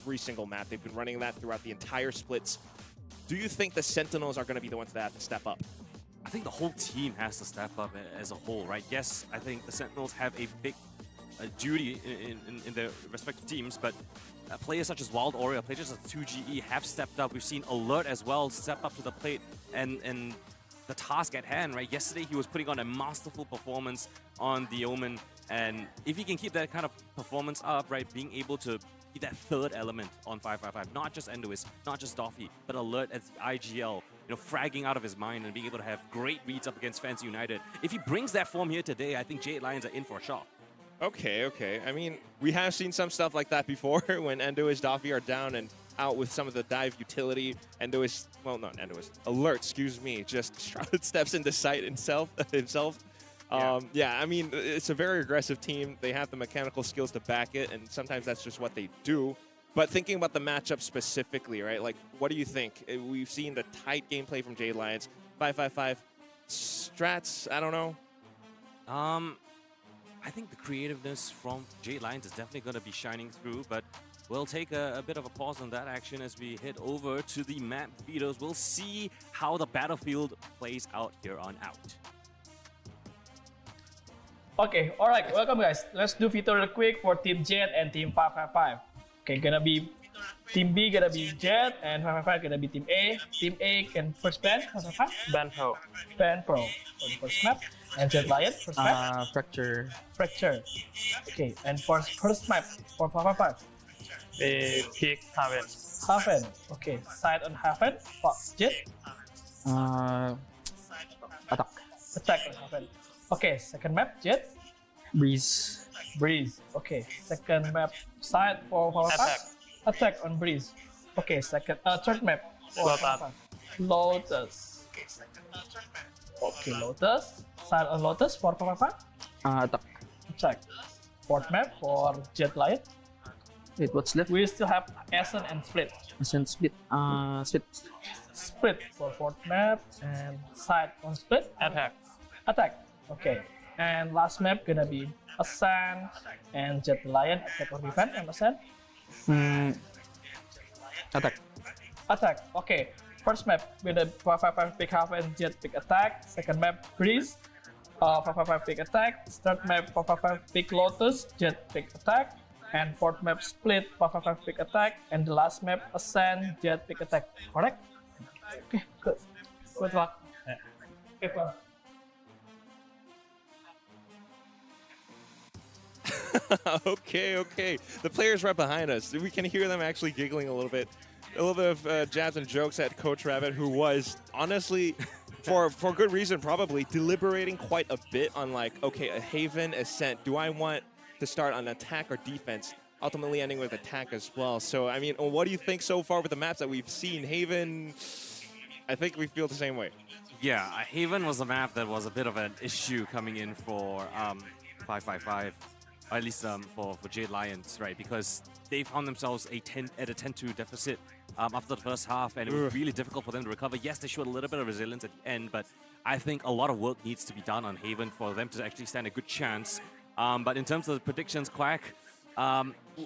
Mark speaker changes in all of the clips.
Speaker 1: every single map. They've been running that throughout the entire splits. Do you think the Sentinels are going to be the ones that have to step up?
Speaker 2: I think the whole team has to step up as a whole, right? Yes, I think the Sentinels have a big duty in their respective teams, but players such as Wild Oreo, players such as 2GE have stepped up. We've seen Alert as well step up to the plate and the task at hand, right? Yesterday he was putting on a masterful performance on the Omen, and if he can keep that kind of performance up, right, being able to be that third element on 555, not just Endois, not just Doffy, but Alert as the IGL, fragging out of his mind and being able to have great reads up against Fancy United. If he brings that form here today, I think Jade Lions are in for a shock.
Speaker 1: Okay. I mean, we have seen some stuff like that before when Endois, Doffy are down and out with some of the dive utility. Endois, well, not Endois, Alert, excuse me, just Shrouded steps into sight himself. Yeah, I mean, it's a very aggressive team. They have the mechanical skills to back it, and sometimes that's just what they do. But thinking about the matchup specifically, right? Like, what do you think? We've seen the tight gameplay from Jade Lions. 555 strats, I don't know.
Speaker 2: I think the creativeness from Jade Lions is definitely going to be shining through, but we'll take a bit of a pause on that action as we head over to the map videos. We'll see how the battlefield plays out here on out.
Speaker 3: Okay, alright, welcome guys. Let's do Vito real quick for Team Jade and Team 555. Okay, gonna be Team B gonna be Jade and 555 gonna be Team A. Team A can first ban 555?
Speaker 4: Ban Pro.
Speaker 3: Ban Pro for the first map. And Jade Lion first map?
Speaker 4: Fracture.
Speaker 3: Fracture. Okay, and for first map for 555?
Speaker 4: They pick Haven.
Speaker 3: Haven. Okay, side on Haven for Jade.
Speaker 4: Attack.
Speaker 3: Attack on Haven. Okay, second map Jade.
Speaker 4: Breeze.
Speaker 3: Breeze. Okay, second map side for 555? Attack on Breeze. Okay, third map for
Speaker 4: Lotus.
Speaker 3: 555. Lotus. Okay, Lotus. Side on Lotus for 555?
Speaker 4: Attack.
Speaker 3: Attack. Fourth map for Jade Lion.
Speaker 4: Wait, what's left?
Speaker 3: We still have Ascent and Split.
Speaker 4: Ascent Split. Split.
Speaker 3: Split for fourth map and side on Split.
Speaker 4: Attack.
Speaker 3: Attack. Okay. And last map gonna be Ascent and Jade Lion. Attack or defense and Ascent?
Speaker 4: Attack.
Speaker 3: Attack. Okay. First map with the 555 pick half and Jade pick attack. Second map Breeze. 555 pick attack. Third map 555 pick Lotus. Jade pick attack. And fourth map Split. 555 pick attack. And the last map Ascent. Jade pick attack. Correct? Okay. Good. Good luck. Okay, fun.
Speaker 1: Okay. The players right behind us. We can hear them actually giggling a little bit. A little bit of jabs and jokes at Coach Rabbit, who was honestly, for good reason probably, deliberating quite a bit on like, okay, a Haven, Ascent. Do I want to start on attack or defense? Ultimately ending with attack as well. So, I mean, what do you think so far with the maps that we've seen? Haven, I think we feel the same way.
Speaker 2: Yeah, Haven was a map that was a bit of an issue coming in for 555. Or at least for Jade Lions, right? Because they found themselves at a 10-2 deficit after the first half, and it was really difficult for them to recover. Yes, they showed a little bit of resilience at the end, but I think a lot of work needs to be done on Haven for them to actually stand a good chance. But in terms of the predictions, Quack,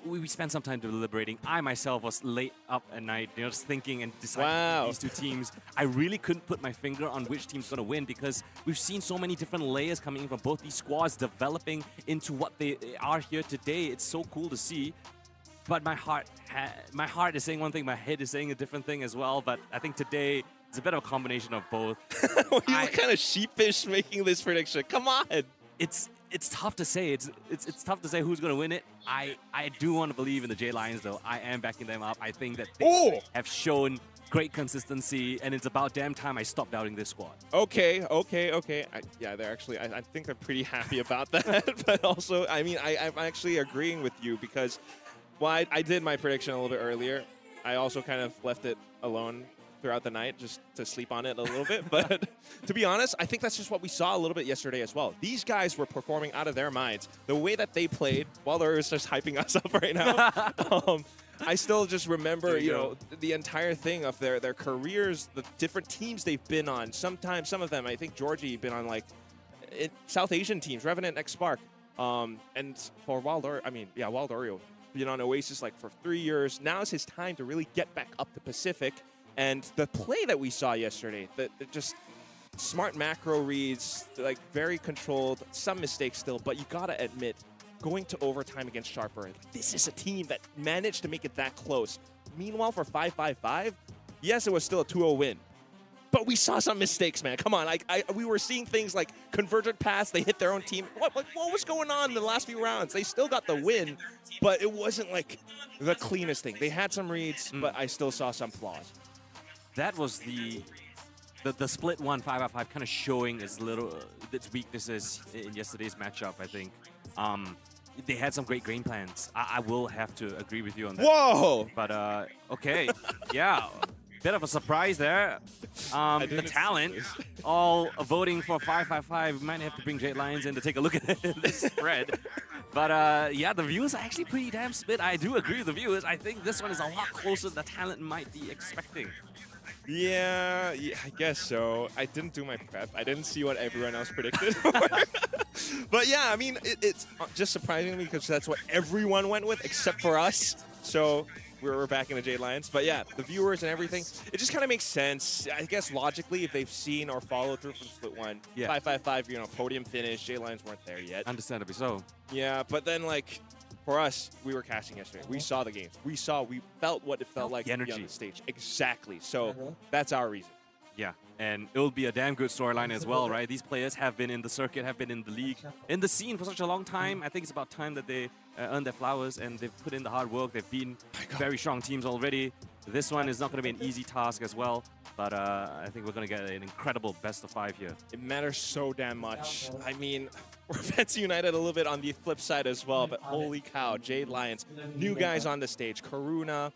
Speaker 2: we spent some time deliberating. I myself was late up at night, just thinking and deciding these two teams. I really couldn't put my finger on which team's going to win because we've seen so many different layers coming in from both these squads developing into what they are here today. It's so cool to see. But my heart is saying one thing, my head is saying a different thing as well. But I think today it's a bit of a combination of both.
Speaker 1: You look kind of sheepish making this prediction. Come on.
Speaker 2: It's tough to say. It's tough to say who's going to win it. I do want to believe in the Jade Lions, though. I am backing them up. I think that they have shown great consistency, and it's about damn time I stopped doubting this squad.
Speaker 1: Okay. Yeah, they're actually, I think they're pretty happy about that. But also, I mean, I'm actually agreeing with you because, well, I did my prediction a little bit earlier. I also kind of left it alone throughout the night just to sleep on it a little bit. But to be honest, I think that's just what we saw a little bit yesterday as well. These guys were performing out of their minds. The way that they played, while they're just hyping us up right now, I still just remember, the entire thing of their careers, the different teams they've been on. Sometimes, some of them, I think Georgie been on like South Asian teams, Revenant, X Spark. And for Wild Oreo, been on Oasis like for 3 years. Now is his time to really get back up to Pacific. And the play that we saw yesterday, the just smart macro reads, like very controlled, some mistakes still, but you gotta admit, going to overtime against Sharper, this is a team that managed to make it that close. Meanwhile, for 555, yes, it was still a 2-0 win. But we saw some mistakes, man. Come on, we were seeing things like converted pass. They hit their own team. What was going on in the last few rounds? They still got the win, but it wasn't like the cleanest thing. They had some reads, but I still saw some flaws.
Speaker 2: That was the split 1 5-5 kind of showing its weaknesses in yesterday's matchup. I think they had some great game plans. I will have to agree with you on that.
Speaker 1: Whoa!
Speaker 2: But okay, yeah. Bit of a surprise there. The talent all voting for 555. We might have to bring Jade Lions in to take a look at this spread. But yeah, the viewers are actually pretty damn split. I do agree with the viewers. I think this one is a lot closer than the talent might be expecting.
Speaker 1: Yeah, I guess so. I didn't do my prep. I didn't see what everyone else predicted. But yeah, I mean, it's just surprising to me because that's what everyone went with except for us. So we're back in the Jade Lions. But yeah, the viewers and everything, it just kind of makes sense. I guess logically, if they've seen or followed through from Split 1, 555, you know, podium finish, Jade Lions weren't there yet.
Speaker 2: Understandably so.
Speaker 1: Yeah, but then like, for us, we were casting yesterday. We saw the games. We felt what it felt like to be on the stage. Exactly. So that's our reason.
Speaker 2: Yeah, and it'll be a damn good storyline as well, right? These players have been in the circuit, have been in the league, in the scene for such a long time. I think it's about time that they earn their flowers and they've put in the hard work. They've been very strong teams already. This one is not going to be an easy task as well, but I think we're going to get an incredible best of 5 here.
Speaker 1: It matters so damn much. I mean, we're Fancy United a little bit on the flip side as well, but holy cow, Jade Lions, new guys on the stage. Karuna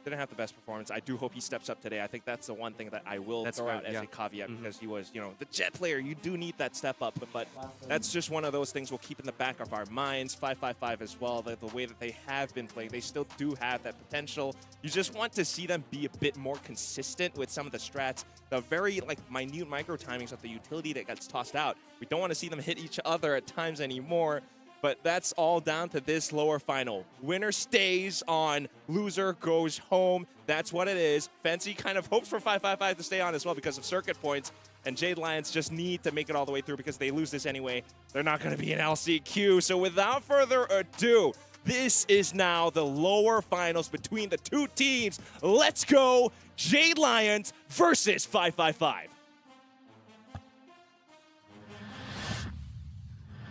Speaker 1: didn't have the best performance. I do hope he steps up today. I think that's the one thing that I will throw out as a caveat because he was, you know, the Jet player. You do need that step up, but that's just one of those things we'll keep in the back of our minds. 555 as well, the way that they have been playing, they still do have that potential. You just want to see them be a bit more consistent with some of the strats, the very like minute micro timings of the utility that gets tossed out. We don't want to see them hit each other at times anymore. But that's all down to this lower final. Winner stays on, loser goes home. That's what it is. Fancy kind of hopes for 555 to stay on as well because of circuit points. And Jade Lions just need to make it all the way through because they lose this anyway. They're not going to be an LCQ. So without further ado, this is now the lower finals between the two teams. Let's go, Jade Lions versus 555.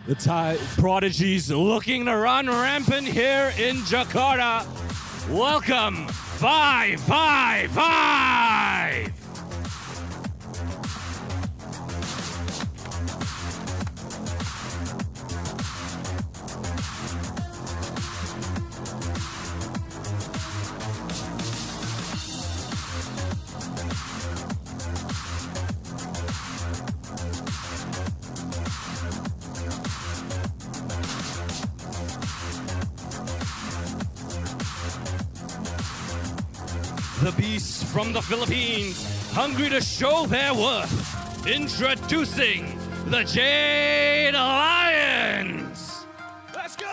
Speaker 2: The Thai prodigies looking to run rampant here in Jakarta. Welcome, 555! The beasts from the Philippines, hungry to show their worth. Introducing the Jade Lions!
Speaker 1: Let's go!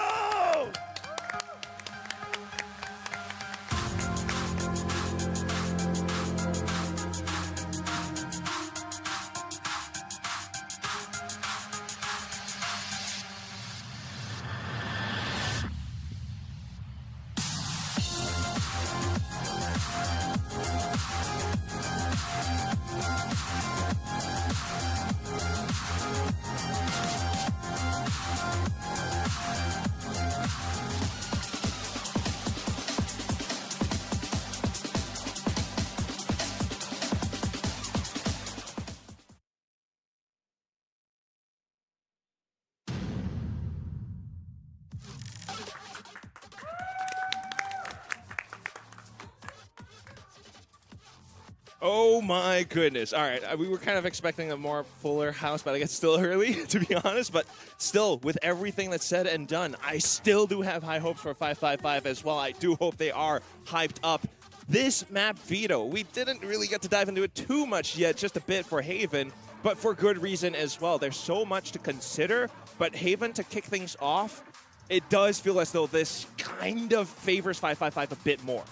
Speaker 1: Oh my goodness. All right, we were kind of expecting a more fuller house, but I guess it's still early, to be honest. But still, with everything that's said and done, I still do have high hopes for 555 as well. I do hope they are hyped up. This map veto, we didn't really get to dive into it too much yet, just a bit for Haven, but for good reason as well. There's so much to consider, but Haven to kick things off, it does feel as though this kind of favors 555 a bit more.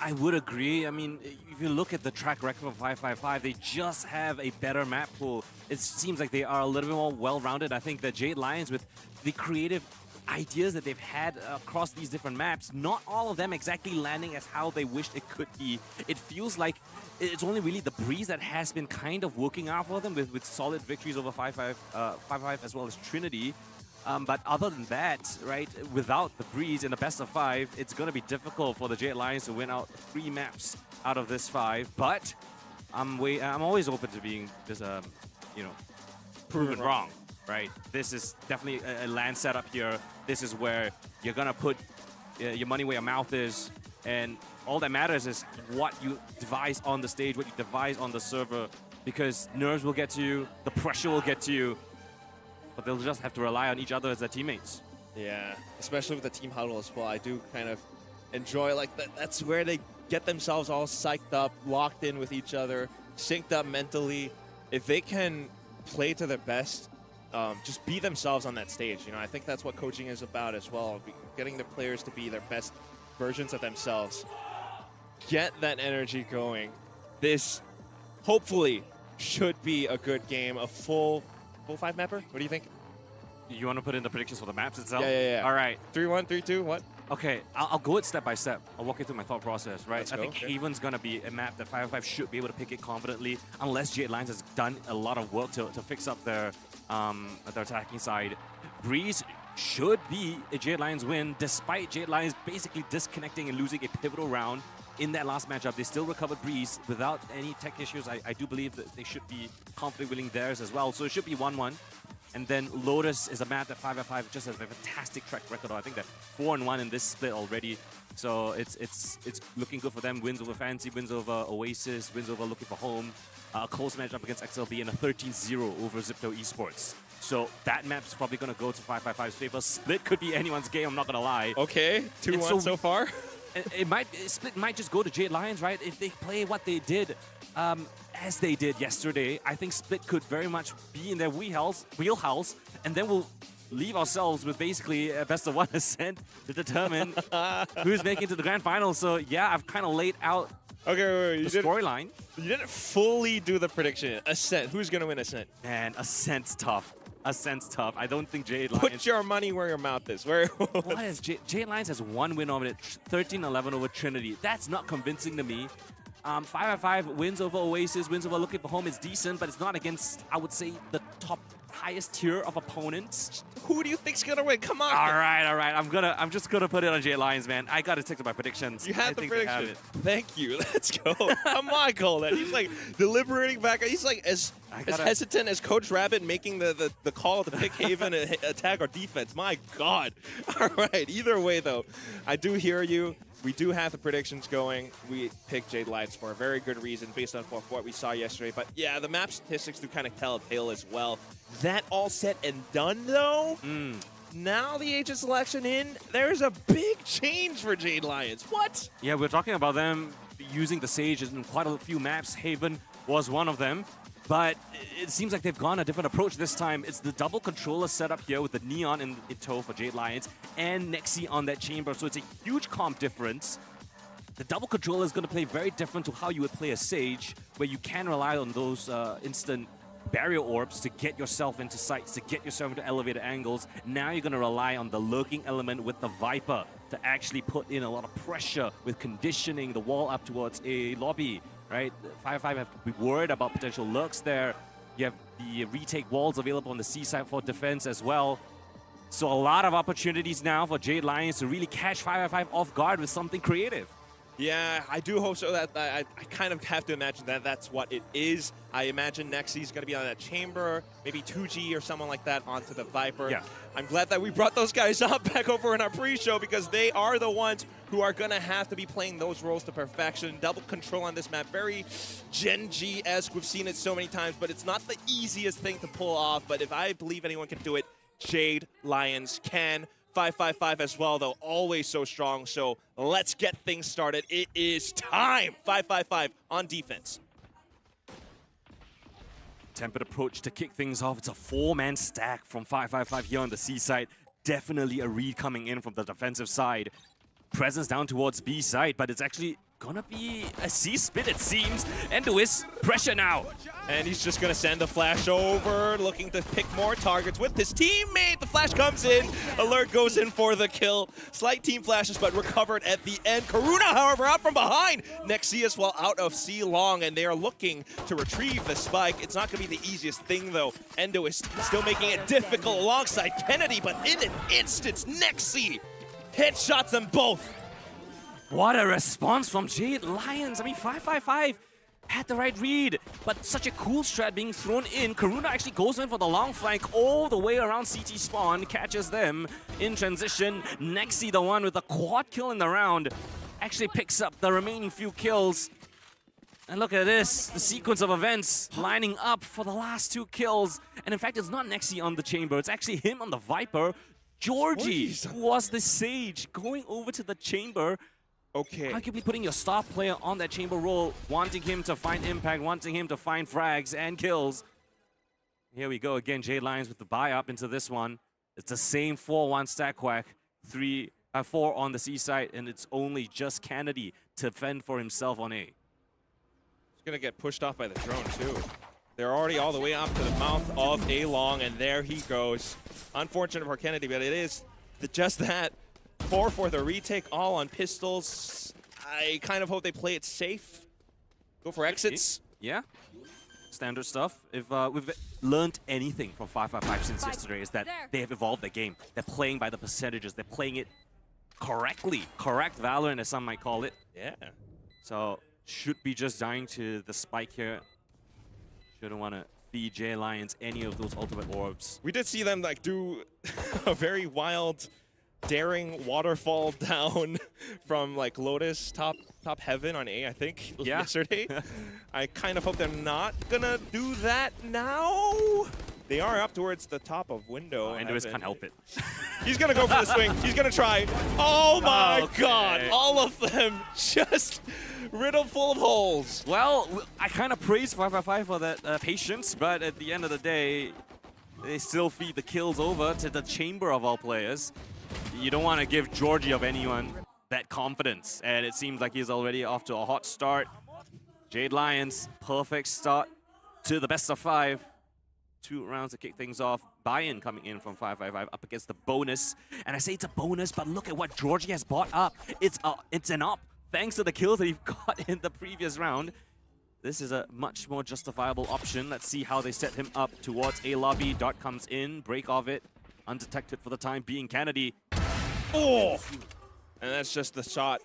Speaker 2: I would agree. I mean, if you look at the track record of 555, they just have a better map pool. It seems like they are a little bit more well-rounded. I think that Jade Lions, with the creative ideas that they've had across these different maps, not all of them exactly landing as how they wished it could be. It feels like it's only really the Breeze that has been kind of working out for them with solid victories over 5-5 as well as Trinity. But other than that, right, without the Breeze in the best of 5, it's going to be difficult for the Jade Lions to win out 3 maps out of this 5. But I'm always open to being just, you know, proven wrong, right? This is definitely a land setup here. This is where you're going to put your money where your mouth is. And all that matters is what you devise on the stage, what you devise on the server. Because nerves will get to you, the pressure will get to you. But they'll just have to rely on each other as their teammates.
Speaker 1: Yeah, especially with the team huddle as well. I do kind of enjoy, like, that's where they get themselves all psyched up, locked in with each other, synced up mentally. If they can play to their best, just be themselves on that stage. You know, I think that's what coaching is about as well, getting the players to be their best versions of themselves. Get that energy going. This, hopefully, should be a good game, a full 5 mapper? What do you think?
Speaker 2: You want to put in the predictions for the maps itself?
Speaker 1: Yeah.
Speaker 2: All right.
Speaker 1: 3-1, 3-2, what?
Speaker 2: Okay, I'll go it step by step. I'll walk you through my thought process, right?
Speaker 1: Let's
Speaker 2: I
Speaker 1: go.
Speaker 2: think Haven's going to be a map that 505 should be able to pick it confidently, unless Jade Lions has done a lot of work to fix up their attacking side. Breeze should be a Jade Lions win, despite Jade Lions basically disconnecting and losing a pivotal round in that last matchup. They still recovered Breeze without any tech issues. I do believe that they should be confidently winning theirs as well. So it should be 1-1. And then Lotus is a map that 5-5 just has a fantastic track record. I think they're 4-1 in this split already. So it's looking good for them. Wins over Fancy, wins over Oasis, wins over Looking for Home. A close matchup against XLB and a 13-0 over Zipto Esports. So that map's probably going to go to 5-5's favor. Split could be anyone's game, I'm not going to lie.
Speaker 1: Okay, 2-1 so far.
Speaker 2: Split might just go to Jade Lions, right? If they play what they did, as they did yesterday, I think Split could very much be in their wheelhouse, and then we'll leave ourselves with basically a best of 1 ascent to determine who's making it to the grand final. So yeah, I've kind of laid out
Speaker 1: Okay,
Speaker 2: the storyline.
Speaker 1: You didn't fully do the prediction. Ascent. Who's going to win Ascent?
Speaker 2: Man, Ascent's tough. Ascent's tough. I don't think Jade Lions...
Speaker 1: Put your money where your mouth is.
Speaker 2: What is Jade Lions has 1 win over it, 13-11 over Trinity. That's not convincing to me. 5-5 wins over Oasis, wins over Looking for Home is decent, but it's not against, I would say, the highest tier of opponents.
Speaker 1: Who do you think's gonna win? Come on.
Speaker 2: All right. I'm just gonna put it on Jade Lions, man. I gotta stick to my predictions.
Speaker 1: You have the prediction.
Speaker 2: Have
Speaker 1: Thank you. Let's go. Come on, Colin. He's like deliberating back. He's like as hesitant as Coach Rabbit making the call to pick Haven and attack or defense. My God. All right. Either way, though, I do hear you. We do have the predictions going. We picked Jade Lions for a very good reason based on what we saw yesterday. But yeah, the map statistics do kind of tell a tale as well. That all said and done, though, now the agent selection in, there's a big change for Jade Lions. What?
Speaker 2: Yeah, we're talking about them using the Sage in quite a few maps. Haven was one of them. But it seems like they've gone a different approach this time. It's the double controller setup here with the Neon in tow for Jade Lions and Nexi on that chamber. So it's a huge comp difference. The double controller is going to play very different to how you would play a Sage, where you can rely on those instant barrier orbs to get yourself into sights, to get yourself into elevated angles. Now you're going to rely on the lurking element with the Viper to actually put in a lot of pressure with conditioning the wall up towards a lobby. Right, 5-5 have to be worried about potential lurks there. You have the retake walls available on the C side for defense as well. So a lot of opportunities now for Jade Lions to really catch 5-5 off guard with something creative.
Speaker 1: Yeah, I do hope so. That I kind of have to imagine that that's what it is. I imagine Nexi's going to be on that chamber, maybe 2G or someone like that onto the Viper.
Speaker 2: Yeah.
Speaker 1: I'm glad that we brought those guys up back over in our pre-show because they are the ones who are going to have to be playing those roles to perfection. Double control on this map, very Gen G-esque. We've seen it so many times, but it's not the easiest thing to pull off. But if I believe anyone can do it, Jade Lions can. 5-5-5 as well, though, always so strong. So let's get things started. It is time. 5-5-5 on defense.
Speaker 2: Tempered approach to kick things off. It's a 4-man stack from 5-5-5 here on the C side. definitely a read coming in from the defensive side. Presence down towards B side, but it's actually gonna be a C split, it seems. Enduis, pressure now.
Speaker 1: And he's just gonna send the flash over, looking to pick more targets with his teammate. The flash comes in, alert goes in for the kill. Slight team flashes, but recovered at the end. Karuna, however, out from behind. Nexius while out of C long, and they are looking to retrieve the spike. It's not gonna be the easiest thing though. Endo is still making it difficult alongside Kennedy, but in an instant, Nexi headshots them both.
Speaker 2: What a response from Jade Lions. I mean, 555 had the right read, but such a cool strat being thrown in. Karuna actually goes in for the long flank all the way around CT spawn, catches them in transition. Nexi, the one with the quad kill in the round, actually picks up the remaining few kills. And look at this, the sequence of events lining up for the last 2 kills. And in fact, it's not Nexi on the chamber, it's actually him on the Viper. Georgie was the Sage going over to the chamber.
Speaker 1: Okay.
Speaker 2: Arguably putting your star player on that chamber role, wanting him to find impact, wanting him to find frags and kills. Here we go again, Jade Lions with the buy up into this one. It's the same 4-1 stack whack, 4 on the C side, and it's only just Kennedy to fend for himself on A.
Speaker 1: He's gonna get pushed off by the drone too. They're already all the way up to the mouth of A long, and there he goes. Unfortunate for Kennedy, but it is just that. 4 for the retake, all on pistols. I kind of hope they play it safe. Go for exits.
Speaker 2: Yeah, standard stuff. If we've learned anything from 555 since yesterday, is that they have evolved the game. They're playing by the percentages. They're playing it correctly. Correct Valorant, as some might call it.
Speaker 1: Yeah.
Speaker 2: So, should be just dying to the spike here. Shouldn't want to feed J Lions any of those ultimate orbs.
Speaker 1: We did see them like do a very wild, daring waterfall down from like Lotus top heaven on A, I think, yesterday. I kind of hope they're not gonna do that now. They are up towards the top of window.
Speaker 2: Enduis can't help it.
Speaker 1: He's gonna go for the swing. He's gonna try. Oh my god! All of them just riddled full of holes.
Speaker 2: Well, I kind of praise 555 for that patience, but at the end of the day, they still feed the kills over to the chamber of all players. You don't want to give Georgie of anyone that confidence, and it seems like he's already off to a hot start. Jade Lions, perfect start to the best of 5. 2 rounds to kick things off. Buy-in coming in from 555 up against the bonus. And I say it's a bonus, but look at what Georgie has bought up. It's an up, thanks to the kills that he got in the previous round. This is a much more justifiable option. Let's see how they set him up towards A lobby. Dart comes in, break of it. Undetected for the time being, Kennedy.
Speaker 1: Oh! And that's just the shot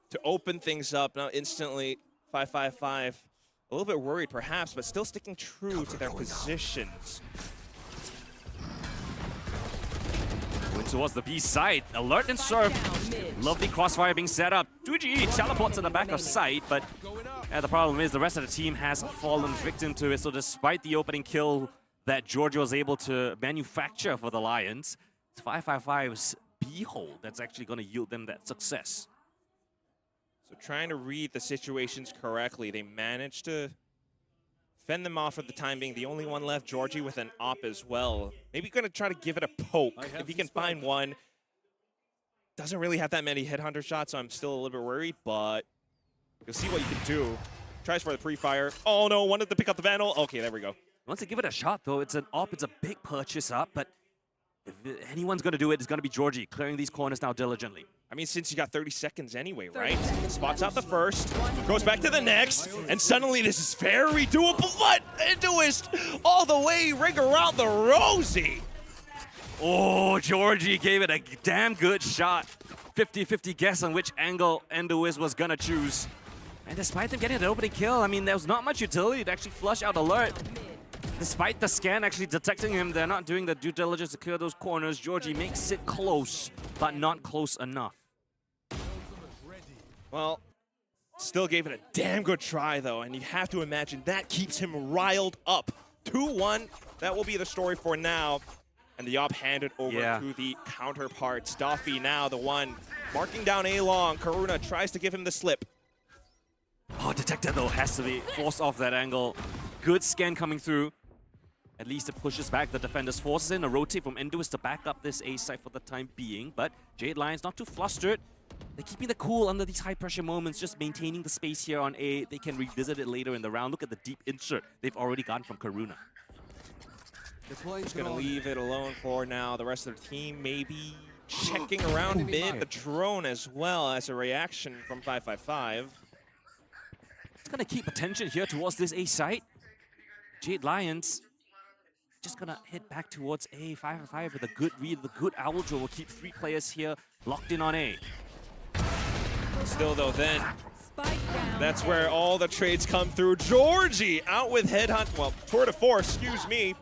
Speaker 1: to open things up. Now instantly, 555, a little bit worried perhaps, but still sticking true to their positions.
Speaker 2: Going towards the B side. Alert and serve. Lovely crossfire being set up. 2G teleports to the back of site, but the problem is the rest of the team has fallen victim to it. So despite the opening kill that Georgia was able to manufacture for the Lions, it's 555's B-hole that's actually going to yield them that success.
Speaker 1: So trying to read the situations correctly, they managed to fend them off for the time being. The only one left, Georgie, with an op as well. Maybe going to try to give it a poke. If he can find one. Doesn't really have that many headhunter shots, so I'm still a little bit worried, but you'll see what you can do. Tries for the pre-fire. Oh no, wanted to pick up the Vandal. Okay, there we go.
Speaker 2: Once they give it a shot, though, it's an op, it's a big purchase up, but if anyone's going to do it, it's going to be Georgie, clearing these corners now diligently.
Speaker 1: I mean, since you got 30 seconds anyway, right? Spots out the first, goes back to the next, and suddenly this is very doable, but Enduist all the way, ring around the rosy.
Speaker 2: Oh, Georgie gave it a damn good shot. 50-50 guess on which angle Enduist was going to choose. And despite them getting an opening kill, I mean, there was not much utility to actually flush out alert. Despite the scan actually detecting him, they're not doing the due diligence to clear those corners. Georgie makes it close, but not close enough.
Speaker 1: Well, still gave it a damn good try, though, and you have to imagine that keeps him riled up. 2-1, that will be the story for now. And the op handed over to the counterparts. Duffy now the one marking down A-Long. Karuna tries to give him the slip.
Speaker 2: Oh, Detector, though, has to be forced off that angle. Good scan coming through. At least it pushes back the defenders, forces in a rotate from Enduis to back up this A site for the time being. But Jade Lions not too flustered. They're keeping the cool under these high-pressure moments, just maintaining the space here on A. They can revisit it later in the round. Look at the deep insert they've already gotten from Karuna.
Speaker 1: Just going to leave it alone for now. The rest of the team maybe checking around mid. The drone as well as a reaction from 555.
Speaker 2: It's going to keep attention here towards this A site. Jade Lions just going to head back towards A. 555 with a good read. The good Owl Drone will keep 3 players here locked in on A.
Speaker 1: Still though, then that's where all the trades come through. Georgie out with headhunt, well, tour de force, excuse me.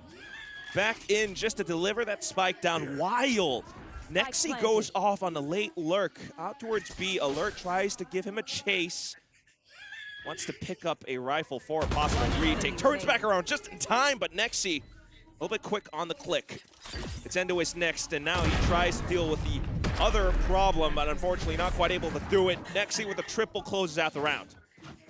Speaker 1: Back in just to deliver that spike down while Nexi goes off on the late lurk out towards B. Alert tries to give him a chase. Wants to pick up a rifle for a possible retake. Turns back around just in time, but Nexi a little bit quick on the click. It's Enduis next, and now he tries to deal with the other problem, but unfortunately not quite able to do it. Nexi with a triple closes out the round.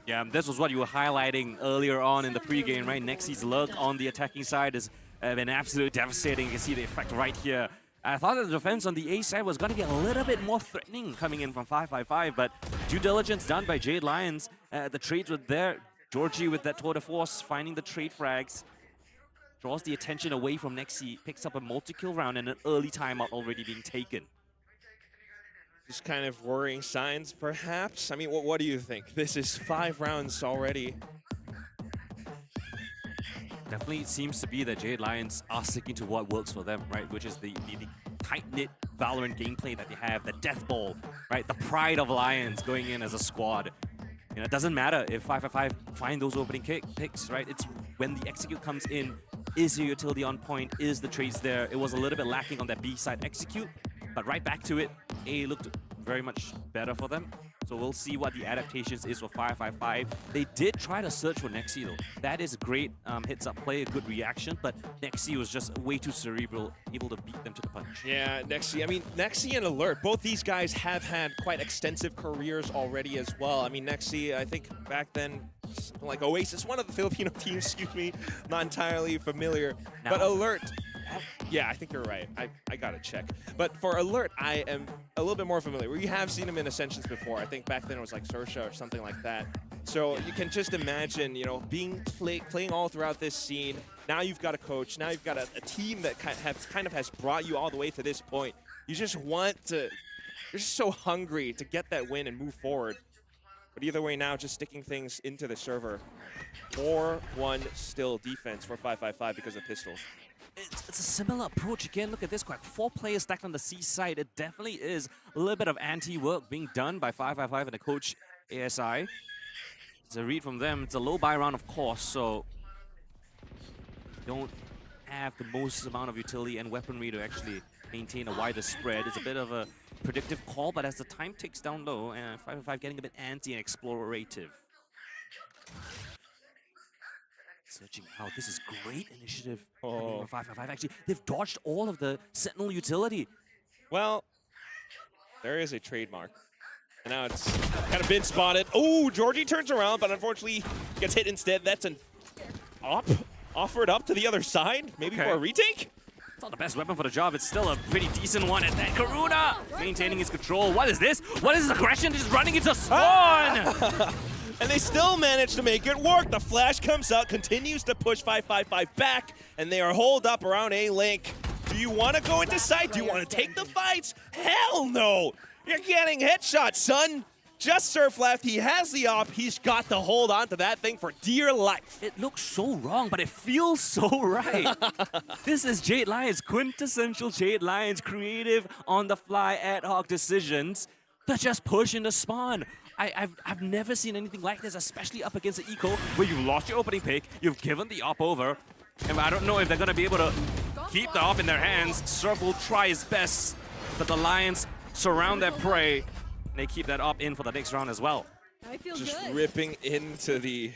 Speaker 2: Yeah, this was what you were highlighting earlier on in the pregame, right? Nexi's lurk on the attacking side has been absolutely devastating. You can see the effect right here. I thought that the defense on the A side was going to get a little bit more threatening coming in from 555, but due diligence done by Jade Lions. The trades were there. Georgie with that tour de force, finding the trade frags. Draws the attention away from Nexi, picks up a multi-kill round and an early timeout already being taken.
Speaker 1: Just kind of worrying signs, perhaps? I mean, what do you think? This is 5 rounds already.
Speaker 2: Definitely seems to be that Jade Lions are sticking to what works for them, right? Which is the tight-knit Valorant gameplay that they have, the death ball, right? The pride of Lions going in as a squad. You know, it doesn't matter if 555 find those opening picks, right? It's when the execute comes in, is your utility on point, is the trades there? It was a little bit lacking on that B side execute, but right back to it. A looked very much better for them. So we'll see what the adaptations is for 555. They did try to search for Nexi though. That is a great heads up play, a good reaction, but Nexi was just way too cerebral, able to beat them to the punch.
Speaker 1: Yeah, Nexi. I mean, Nexi and Alert, both these guys have had quite extensive careers already as well. I mean, Nexi, I think back then, like Oasis, one of the Filipino teams, excuse me, not entirely familiar.
Speaker 2: Now,
Speaker 1: but Alert, yeah, I think you're right. I gotta check. But for Alert, I am a little bit more familiar. We have seen him in Ascensions before. I think back then it was like Sersha or something like that. So you can just imagine, you know, playing all throughout this scene. Now you've got a coach. Now you've got a team that kind of has brought you all the way to this point. You just want to, you're just so hungry to get that win and move forward. But either way now, just sticking things into the server. 4-1 still defense for 555 because of pistols.
Speaker 2: It's a similar approach again. Look at this, quite 4 players stacked on the C side. It definitely is a little bit of anti-work being done by 555 and the coach ASI. It's a read from them. It's a low buy round, of course, so don't have the most amount of utility and weaponry to actually maintain a wider spread. It's a bit of a predictive call, but as the time ticks down low, and 555 getting a bit anti and explorative. Searching out. This is great initiative.
Speaker 1: Oh.
Speaker 2: 555. Actually, they've dodged all of the Sentinel utility.
Speaker 1: Well, there is a trademark. And now it's kind of been spotted. Oh, Georgie turns around, but unfortunately gets hit instead. That's an offered up to the other side, maybe for a retake?
Speaker 2: It's not the best weapon for the job. It's still a pretty decent one. And then Karuna maintaining his control. What is this? What is this aggression? Just running into spawn!
Speaker 1: And they still manage to make it work. The flash comes out, continues to push 555 back, and they are holed up around A-Link. Do you want to go into sight? Do you want to take the fights? Hell no! You're getting headshots, son! Just Surf left, he has the op, he's got to hold on to that thing for dear life.
Speaker 2: It looks so wrong, but it feels so right. This is Jade Lions, quintessential Jade Lions, creative, on-the-fly, ad hoc decisions to just push into spawn. I've never seen anything like this, especially up against the eco, where you lost your opening pick, you've given the op over, and I don't know if they're going to be able to keep the op in their hands. Surf will try his best, but the Lions surround their prey, and they keep that op in for the next round as well.
Speaker 5: I feel
Speaker 1: Just
Speaker 5: good.
Speaker 1: ripping into the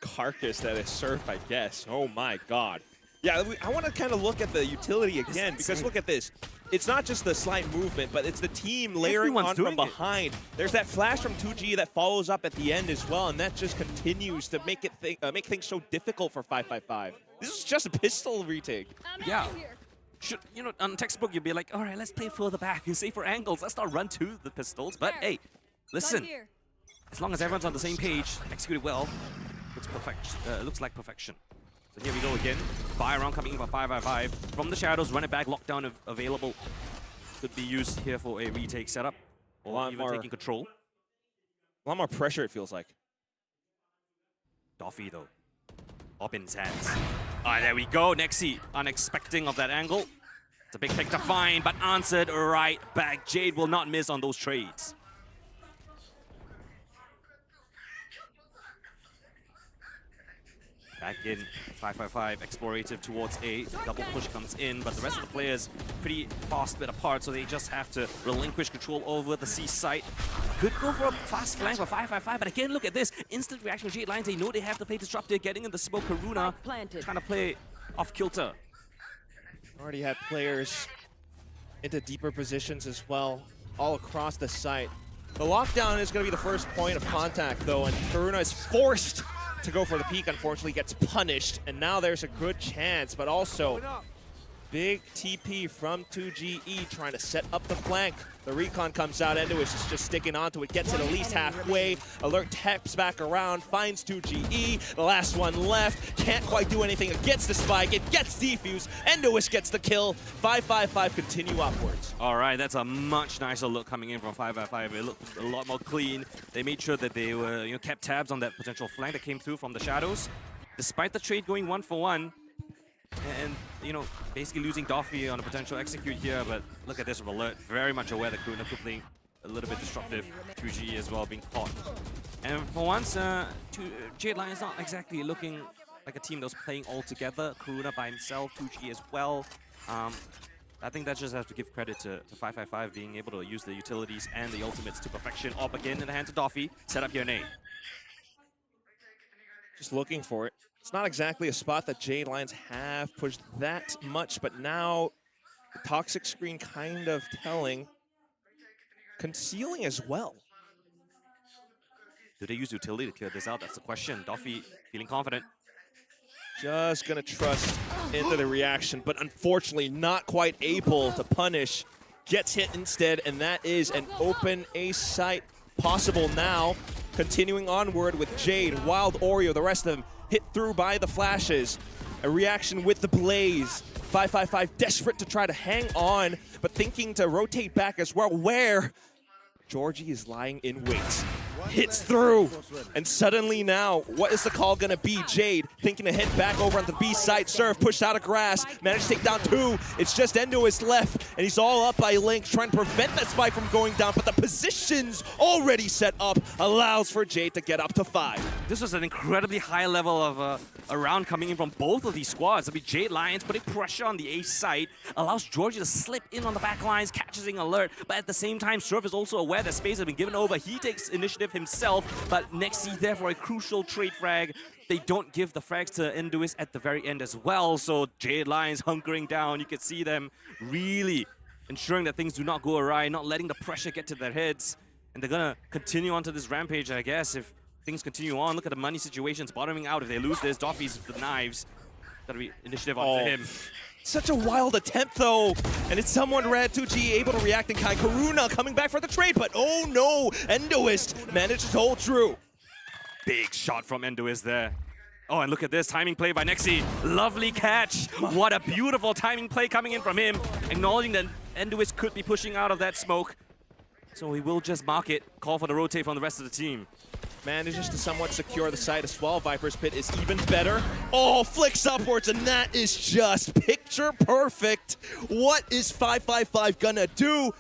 Speaker 1: carcass that is Surf, I guess. Oh my god. Yeah, I want to kind of look at the utility again, because
Speaker 2: insane.
Speaker 1: look at this. It's not just the slight movement, but it's the team layering
Speaker 2: Everyone's
Speaker 1: on from
Speaker 2: doing it.
Speaker 1: behind. There's that flash from 2G that follows up at the end as well, and that just continues to make make things so difficult for 555. This is just a pistol retake.
Speaker 2: Yeah. Should, you know, on textbook, you'd be like, all right, let's play further back and safer angles. Let's not run to the pistols. But hey, listen, as long as everyone's on the same page, executed well, looks perfect. Looks like perfection. So here we go again. Fire round coming in for 555 from the shadows. Run it back. Lockdown available. Could be used here for a retake setup, or even taking control.
Speaker 1: A lot more pressure, it feels like.
Speaker 2: Doffy though, up in his hands. Ah, there we go. Nexi, unexpecting of that angle. It's a big pick to find, but answered right back. Jade will not miss on those trades. Back in, 555, explorative towards A. Double push comes in, but the rest of the players pretty far split apart, so they just have to relinquish control over the C site. Could go for a fast flank for 555, but again, look at this. Instant reaction from Jade Lions. They know they have to play disruptive, getting in the smoke. Karuna trying to play off kilter.
Speaker 1: Already had players into deeper positions as well, all across the site. The lockdown is going to be the first point of contact, though, and Karuna is forced to go for the peak. Unfortunately, gets punished, and now there's a good chance, but also big TP from 2GE trying to set up the flank. The recon comes out, Endois is just sticking onto it, gets it at least halfway. Alert taps back around, finds 2GE, the last one left, can't quite do anything against the spike, it gets defused, Endois gets the kill, 555 continue upwards.
Speaker 2: All right, that's a much nicer look coming in from 555. It looked a lot more clean. They made sure that they were, kept tabs on that potential flank that came through from the shadows. Despite the trade going 1-for-1, and, basically losing Doffy on a potential execute here, but look at this from Alert. Very much aware that Karuna could play a little bit disruptive. 2G as well being caught. And for once, Jade Lions not exactly looking like a team that was playing all together. Karuna by himself, 2G as well. I think that just has to give credit to 555 being able to use the utilities and the ultimates to perfection. Up again in the hands of Doffy. Set up here in A.
Speaker 1: Just looking for it. It's not exactly a spot that Jade Lions have pushed that much, but now the toxic screen kind of telling. Concealing as well.
Speaker 2: Do they use utility to clear this out? That's the question. Doffy feeling confident.
Speaker 1: Just gonna trust into the reaction, but unfortunately not quite able to punish. Gets hit instead, and that is an open A site possible now. Continuing onward with Jade, Wild Oreo, the rest of them hit through by the flashes. A reaction with the blaze. 555 desperate to try to hang on, but thinking to rotate back as well, where Georgie is lying in wait. Hits through, and suddenly now, what is the call gonna be? Jade thinking to head back over on the B side. Surf pushed out of grass, managed to take down 2. It's just Endois left, and he's all up by Link, trying to prevent that spike from going down, but the positions already set up allows for Jade to get up to 5.
Speaker 2: This was an incredibly high level of a round coming in from both of these squads. I mean, Jade Lions putting pressure on the A side, allows Georgie to slip in on the back lines, catches in Alert, but at the same time, Surf is also aware that space has been given over. He takes initiative himself, but Nexi there for a crucial trade frag. They don't give the frags to Endois at the very end as well, so Jade Lions hunkering down. You can see them really ensuring that things do not go awry, not letting the pressure get to their heads, and they're gonna continue onto this rampage, I guess, if things continue on. Look at the money situations bottoming out. If they lose this, Doffy's the knives. Gotta be initiative onto him.
Speaker 1: Such a wild attempt, though, and it's someone red 2G able to react in kind. Karuna coming back for the trade, but oh no, Endoist managed to hold true.
Speaker 2: Big shot from Endois there. Oh, and look at this timing play by Nexi. Lovely catch. What a beautiful timing play coming in from him, acknowledging that Endois could be pushing out of that smoke. So he will just mark it, call for the rotate from the rest of the team.
Speaker 1: Manages to somewhat secure the site as well. Viper's Pit is even better. Oh, flicks upwards, and that is just picture perfect. What is 555 gonna do?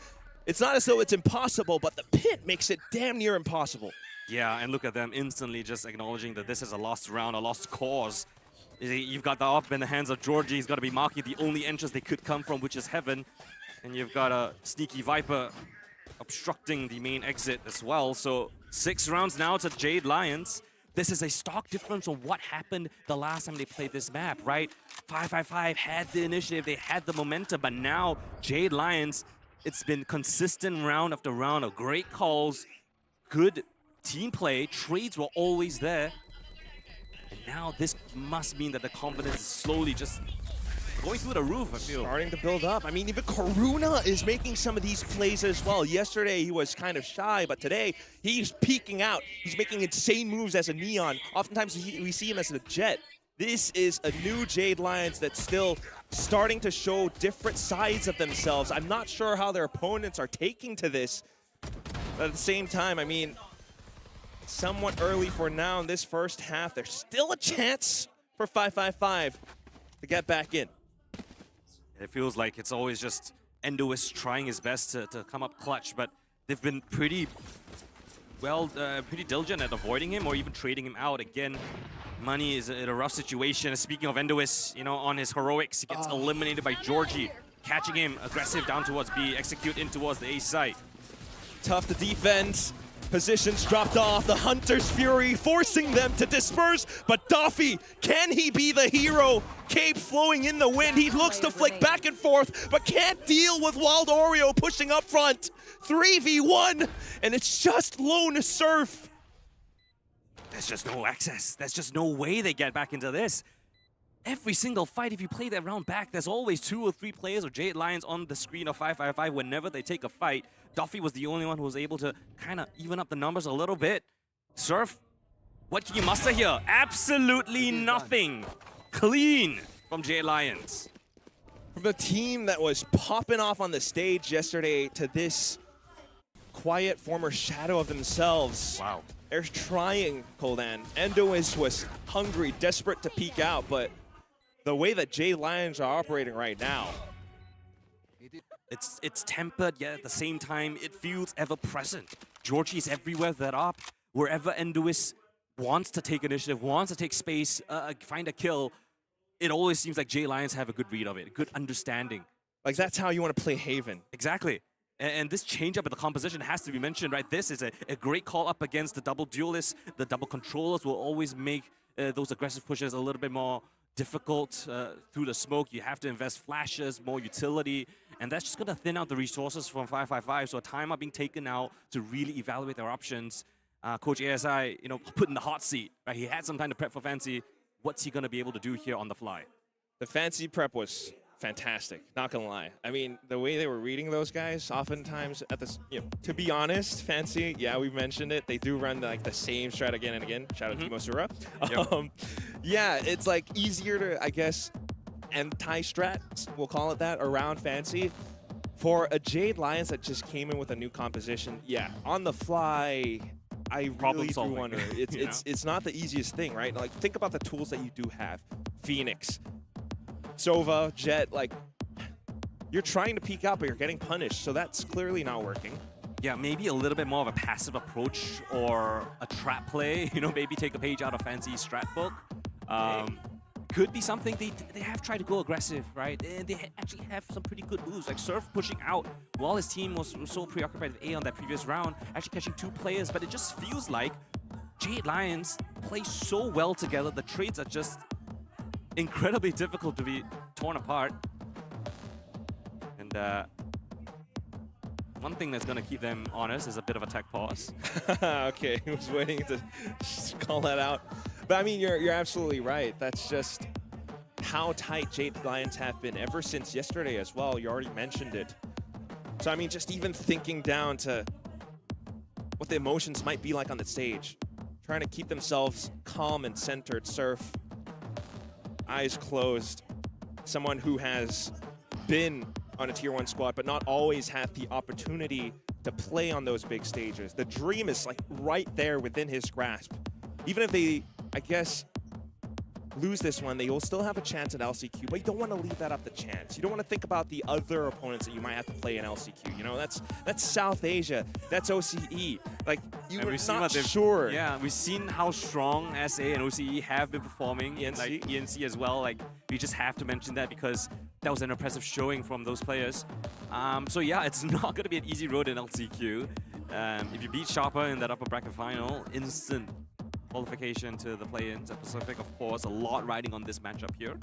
Speaker 1: It's not as though it's impossible, but the pit makes it damn near impossible.
Speaker 2: Yeah, and look at them instantly just acknowledging that this is a lost round, a lost cause. You've got the op in the hands of Georgie. He's got to be marking the only entrance they could come from, which is Heaven. And you've got a sneaky Viper obstructing the main exit as well. So 6 rounds now to Jade Lions. this is a stark difference of what happened the last time they played this map, right? 555 had the initiative, they had the momentum, but now Jade Lions, it's been consistent round after round of great calls, good team play, trades were always there. And now this must mean that the confidence is slowly just going through the roof, I feel.
Speaker 1: Starting to build up. I mean, even Karuna is making some of these plays as well. Yesterday, he was kind of shy, but today, he's peeking out. He's making insane moves as a Neon. Oftentimes, we see him as a Jet. This is a new Jade Lions that's still starting to show different sides of themselves. I'm not sure how their opponents are taking to this. But at the same time, I mean, somewhat early for now in this first half. There's still a chance for 555 to get back in.
Speaker 2: It feels like it's always just Endois trying his best to come up clutch, but they've been pretty diligent at avoiding him or even trading him out. Again, Money is in a rough situation. Speaking of Endois, you know, on his heroics, he gets eliminated by Georgie, catching him aggressive down towards B, execute in towards the A site.
Speaker 1: Tough to defend. Positions dropped off. The Hunter's Fury forcing them to disperse. But Doffy, can he be the hero? Cape flowing in the wind. He looks to flick back and forth, but can't deal with Wild Oreo pushing up front. 3v1, and it's just Lone Surf.
Speaker 2: There's just no access. There's just no way they get back into this. Every single fight, if you play that round back, there's always 2 or 3 players or Jade Lions on the screen of 555 whenever they take a fight. Duffy was the only one who was able to kind of even up the numbers a little bit. Surf, what can you muster here? Absolutely nothing. Clean from Jade Lions.
Speaker 1: From the team that was popping off on the stage yesterday to this quiet former shadow of themselves.
Speaker 2: Wow.
Speaker 1: They're trying, Koldan. Endois was hungry, desperate to peek out, but the way that Jade Lions are operating right now,
Speaker 2: It's tempered, yet at the same time, it feels ever-present. Georgie's everywhere that up. Wherever Endois wants to take initiative, wants to take space, find a kill, it always seems like Jade Lions have a good read of it, a good understanding.
Speaker 1: like that's how you want to play Haven.
Speaker 2: Exactly. And this change up in the composition has to be mentioned, right? This is a great call up against the double duelists. The double controllers will always make those aggressive pushes a little bit more difficult through the smoke. You have to invest flashes, more utility, and that's just going to thin out the resources from 555. So a timeout being taken now to really evaluate their options. Coach ASI, you know, put in the hot seat, right? He had some time to prep for Fancy. What's he going to be able to do here on the fly?
Speaker 1: The Fancy prep was fantastic, not gonna lie. I mean, the way they were reading those guys, oftentimes at this, you know, to be honest, Fancy, yeah, we've mentioned it, they do run like the same strat again and again. Shout out to Mosura.
Speaker 2: Yep.
Speaker 1: Yeah, it's like easier to, I guess, anti-strat, we'll call it that, around Fancy. For a Jade Lions that just came in with a new composition, yeah, on the fly, I really do wonder. It's not the easiest thing, right? Like, think about the tools that you do have. Phoenix, Sova, Jet, like, you're trying to peek out, but you're getting punished, so that's clearly not working.
Speaker 2: Yeah, maybe a little bit more of a passive approach or a trap play. You know, maybe take a page out of Fancy's strat book. Could be something. They have tried to go aggressive, right? And they actually have some pretty good moves, like Surf pushing out while his team was so preoccupied with A on that previous round, actually catching 2 players. But it just feels like Jade Lions play so well together. The trades are just incredibly difficult to be torn apart. And one thing that's going to keep them honest is a bit of a tech pause.
Speaker 1: Okay, I was waiting to call that out. But I mean, you're absolutely right. That's just how tight Jade Lions have been ever since yesterday as well. You already mentioned it. So I mean, just even thinking down to what the emotions might be like on the stage. Trying to keep themselves calm and centered. Surf, eyes closed. Someone who has been on a tier 1 squad, but not always had the opportunity to play on those big stages. The dream is like right there within his grasp. Even if they, I guess, lose this one, they will still have a chance at LCQ, but you don't want to leave that up to chance. You don't want to think about the other opponents that you might have to play in LCQ. You know, that's South Asia, that's OCE. Like, you were not sure.
Speaker 2: Yeah, we've seen how strong SA and OCE have been performing, and like ENC as well. Like, we just have to mention that because that was an impressive showing from those players. So yeah, it's not going to be an easy road in LCQ. If you beat Sharper in that upper bracket final, instant qualification to the play-ins at Pacific. Of course, a lot riding on this matchup here.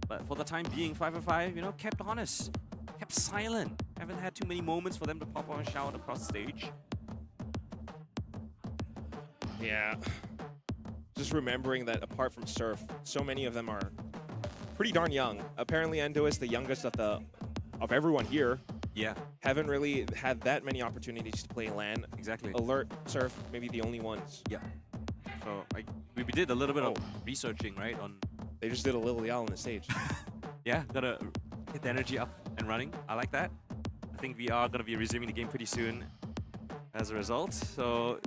Speaker 2: But for the time being, 5-5, you know, kept honest, kept silent. Haven't had too many moments for them to pop on and shout across the stage.
Speaker 1: Yeah. Just remembering that apart from Surf, so many of them are pretty darn young. Apparently Endo is the youngest of everyone here.
Speaker 2: Yeah,
Speaker 1: Haven't really had that many opportunities to play LAN.
Speaker 2: exactly.
Speaker 1: Alert, Surf, maybe the only ones.
Speaker 2: Yeah. So we did a little bit of
Speaker 1: Oh.
Speaker 2: researching, right? On
Speaker 1: They just did a little yell on the stage.
Speaker 2: yeah, gotta get the energy up and running. I like that. I think we are gonna be resuming the game pretty soon as a result. So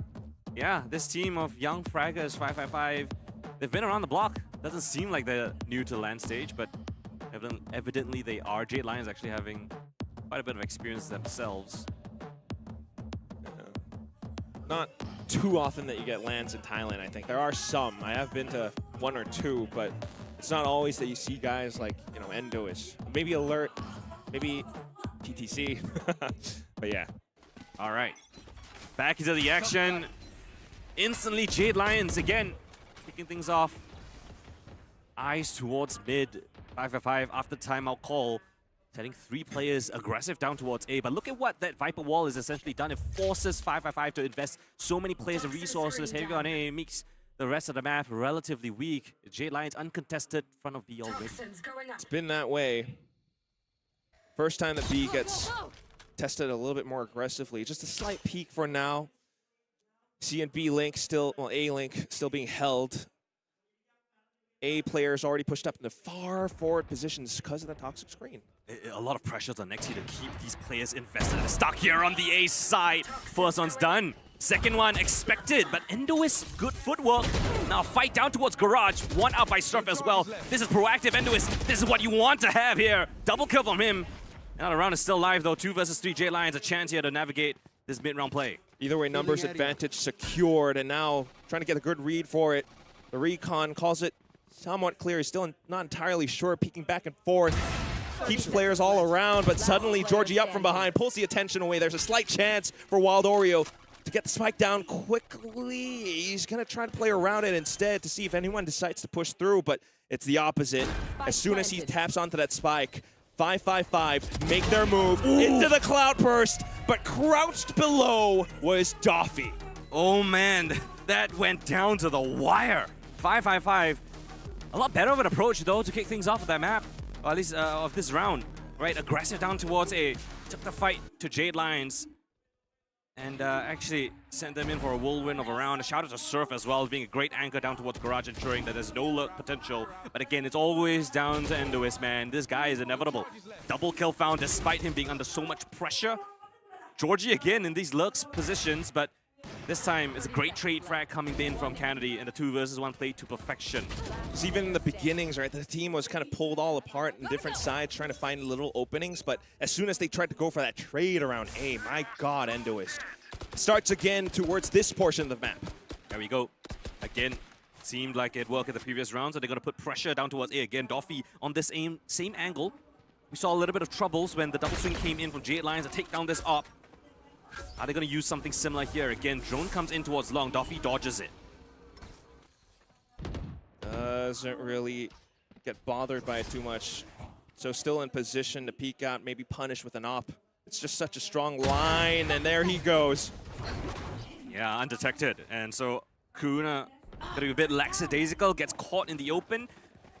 Speaker 2: yeah, this team of young fraggers, 5-5, they've been around the block. Doesn't seem like they're new to LAN stage, but evidently they are. Jade Lions actually having quite a bit of experience themselves.
Speaker 1: Not too often that you get LANs in Thailand, I think. There are some. I have been to one or two, but it's not always that you see guys like, you know, Endoish. Maybe Alert, maybe TTC. But yeah.
Speaker 2: All right, back into the action. Instantly, Jade Lions again kicking things off. Eyes towards mid. 5-5 after timeout call. Setting 3 players aggressive down towards A. But look at what that Viper wall has essentially done. It forces 5-5 to invest so many players and resources. Heavy on A makes the rest of the map relatively weak. Jade Lions uncontested front of B already.
Speaker 1: It's been that way. First time that B gets tested a little bit more aggressively. Just a slight peak for now. C and B link still, well, A link still being held. A players already pushed up into far forward positions because of the toxic screen.
Speaker 2: A lot of pressures on Nexi to keep these players invested and stuck here on the A side. First one's done. Second one expected, but Endois, good footwork. Now fight down towards Garage. One up by Surf as well. This is proactive Endois. This is what you want to have here. Double kill from him. Now the round is still live though. 2 versus 3 Jade Lions. A chance here to navigate this mid-round play.
Speaker 1: Either way, numbers advantage secured, and now trying to get a good read for it. The recon calls it somewhat clear. He's still not entirely sure, peeking back and forth. Keeps players all around, but suddenly Georgie up from behind, pulls the attention away. There's a slight chance for Wild Oreo to get the spike down quickly. He's going to try to play around it instead to see if anyone decides to push through, but it's the opposite. As soon as he taps onto that spike, 5-5 make their move into the cloud burst, but crouched below was Doffy.
Speaker 2: Oh man, that went down to the wire. 5-5. A lot better of an approach though to kick things off of that map, or at least of this round. Right, aggressive down towards A. Took the fight to Jade Lions. And actually sent them in for a whirlwind of a round. A shout out to Surf as well, being a great anchor down towards Garage, ensuring that there's no lurk potential. But again, it's always down to Endois, man. This guy is inevitable. Double kill found despite him being under so much pressure. Georgie again in these lurks positions, but this time it's a great trade frag coming in from Kennedy, and the 2 versus 1 played to perfection.
Speaker 1: So even in the beginnings, right, the team was kind of pulled all apart in different sides, trying to find little openings, but as soon as they tried to go for that trade around A, my God, Endoist starts again towards this portion of the map.
Speaker 2: There we go. Again, seemed like it worked in the previous round, so they're going to put pressure down towards A again. Doffy on this same angle. We saw a little bit of troubles when the double swing came in from Jade Lions to take down this op. Are they going to use something similar here? Again, drone comes in towards long. Doffy dodges it.
Speaker 1: Doesn't really get bothered by it too much. So still in position to peek out, maybe punish with an op. It's just such a strong line, and there he goes.
Speaker 2: Yeah, undetected. And so Kuna, gonna be a bit lackadaisical, gets caught in the open.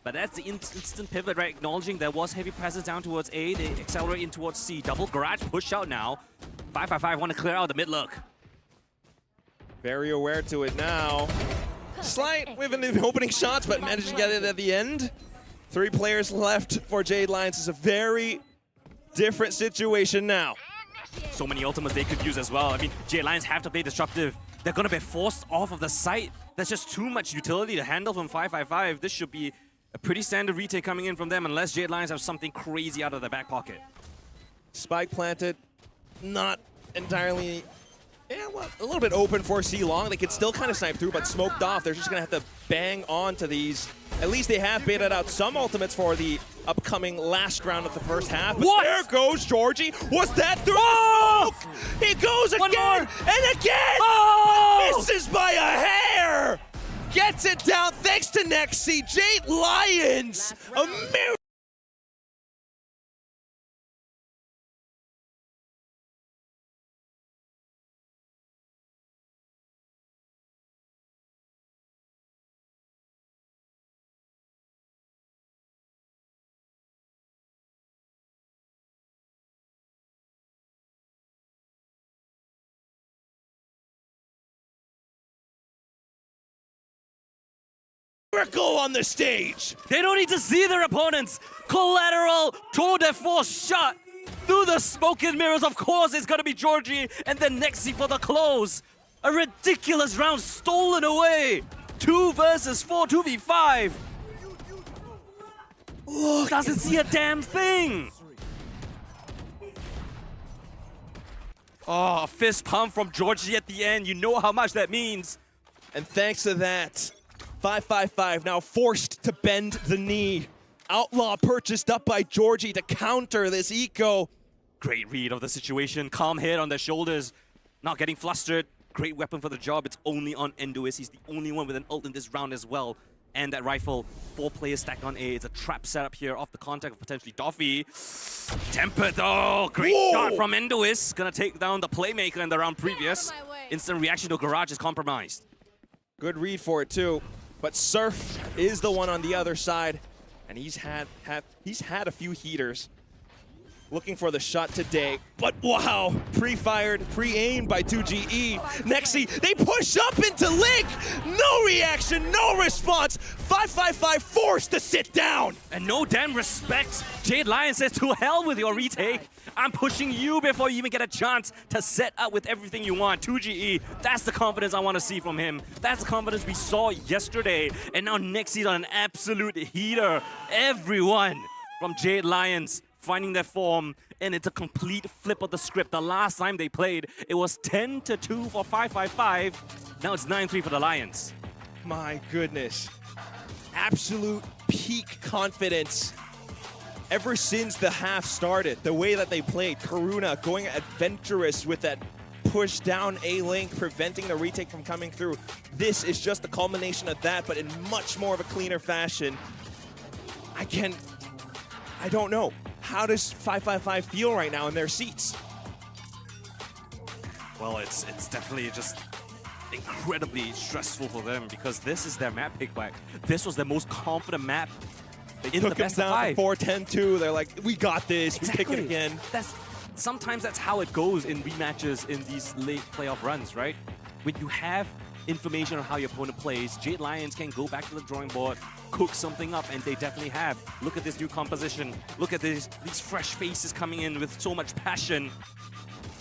Speaker 2: But that's the instant pivot, right? Acknowledging there was heavy presence down towards A. They accelerate in towards C. Double Garage push out now. 5-5 want to clear out the mid look.
Speaker 1: Very aware to it now. Slight with the opening shots, but managed to get it at the end. 3 players left for Jade Lions. It's a very different situation now.
Speaker 2: So many ultimates they could use as well. I mean, Jade Lions have to play disruptive. They're going to be forced off of the site. That's just too much utility to handle from 5-5. This should be a pretty standard retake coming in from them unless Jade Lions have something crazy out of their back pocket.
Speaker 1: Spike planted, not entirely, well, a little bit open for C Long. They could still kind of snipe through, but smoked off. They're just going to have to bang on to these. At least they have baited out some ultimates for the upcoming last round of the first half. But
Speaker 2: what?
Speaker 1: There goes Georgie. Was that through the smoke? He goes again and again.
Speaker 2: Oh!
Speaker 1: Misses by a hair. gets it down thanks to Nexi. Jade Lions, a miracle. On the stage.
Speaker 2: They don't need to see their opponents. Collateral, tour de force shot through the smoke and mirrors. Of course, it's going to be Georgie and then Nexi for the close. A ridiculous round stolen away. 2 versus 4, 2v5. Look, doesn't see a damn thing. Oh, a fist pump from Georgie at the end. You know how much that means.
Speaker 1: And thanks to that, 555 now forced to bend the knee. Outlaw purchased up by Georgie to counter this eco.
Speaker 2: Great read of the situation. Calm head on their shoulders. Not getting flustered. Great weapon for the job. It's only on Endois. He's the only one with an ult in this round as well. And that rifle, 4 players stacked on A. It's a trap setup here off the contact of potentially Doffy. Tempered though. Great shot from Endois. Gonna take down the playmaker in the round previous. Instant reaction to Garage is compromised.
Speaker 1: Good read for it too. But Surf is the one on the other side, and he's had a few heaters. Looking for the shot today, but wow, pre-fired, pre-aimed by 2GE. Nexi, they push up into Link. No reaction, no response. 555 forced to sit down.
Speaker 2: And no damn respect. Jade Lion says, to hell with your retake. I'm pushing you before you even get a chance to set up with everything you want. 2GE, that's the confidence I want to see from him. That's the confidence we saw yesterday. And now Nexi's on an absolute heater. Everyone from Jade Lions finding their form, and it's a complete flip of the script. The last time they played, it was 10-2 for 555. Now it's 9-3 for the Lions.
Speaker 1: My goodness. Absolute peak confidence. Ever since the half started, the way that they played, Karuna going adventurous with that push down A-Link, preventing the retake from coming through. This is just the culmination of that, but in much more of a cleaner fashion. I don't know. How does 555 feel right now in their seats?
Speaker 2: Well, it's definitely just incredibly stressful for them because this is their map pick back. This was their most confident map in the best of 5.
Speaker 1: 4-10-2. They're like, we got this.
Speaker 2: Exactly.
Speaker 1: We pick it again.
Speaker 2: Sometimes that's how it goes in rematches in these late playoff runs, right? When you have information on how your opponent plays, Jade Lions can go back to the drawing board, cook something up, and they definitely have. Look at this new composition. Look at these fresh faces coming in with so much passion.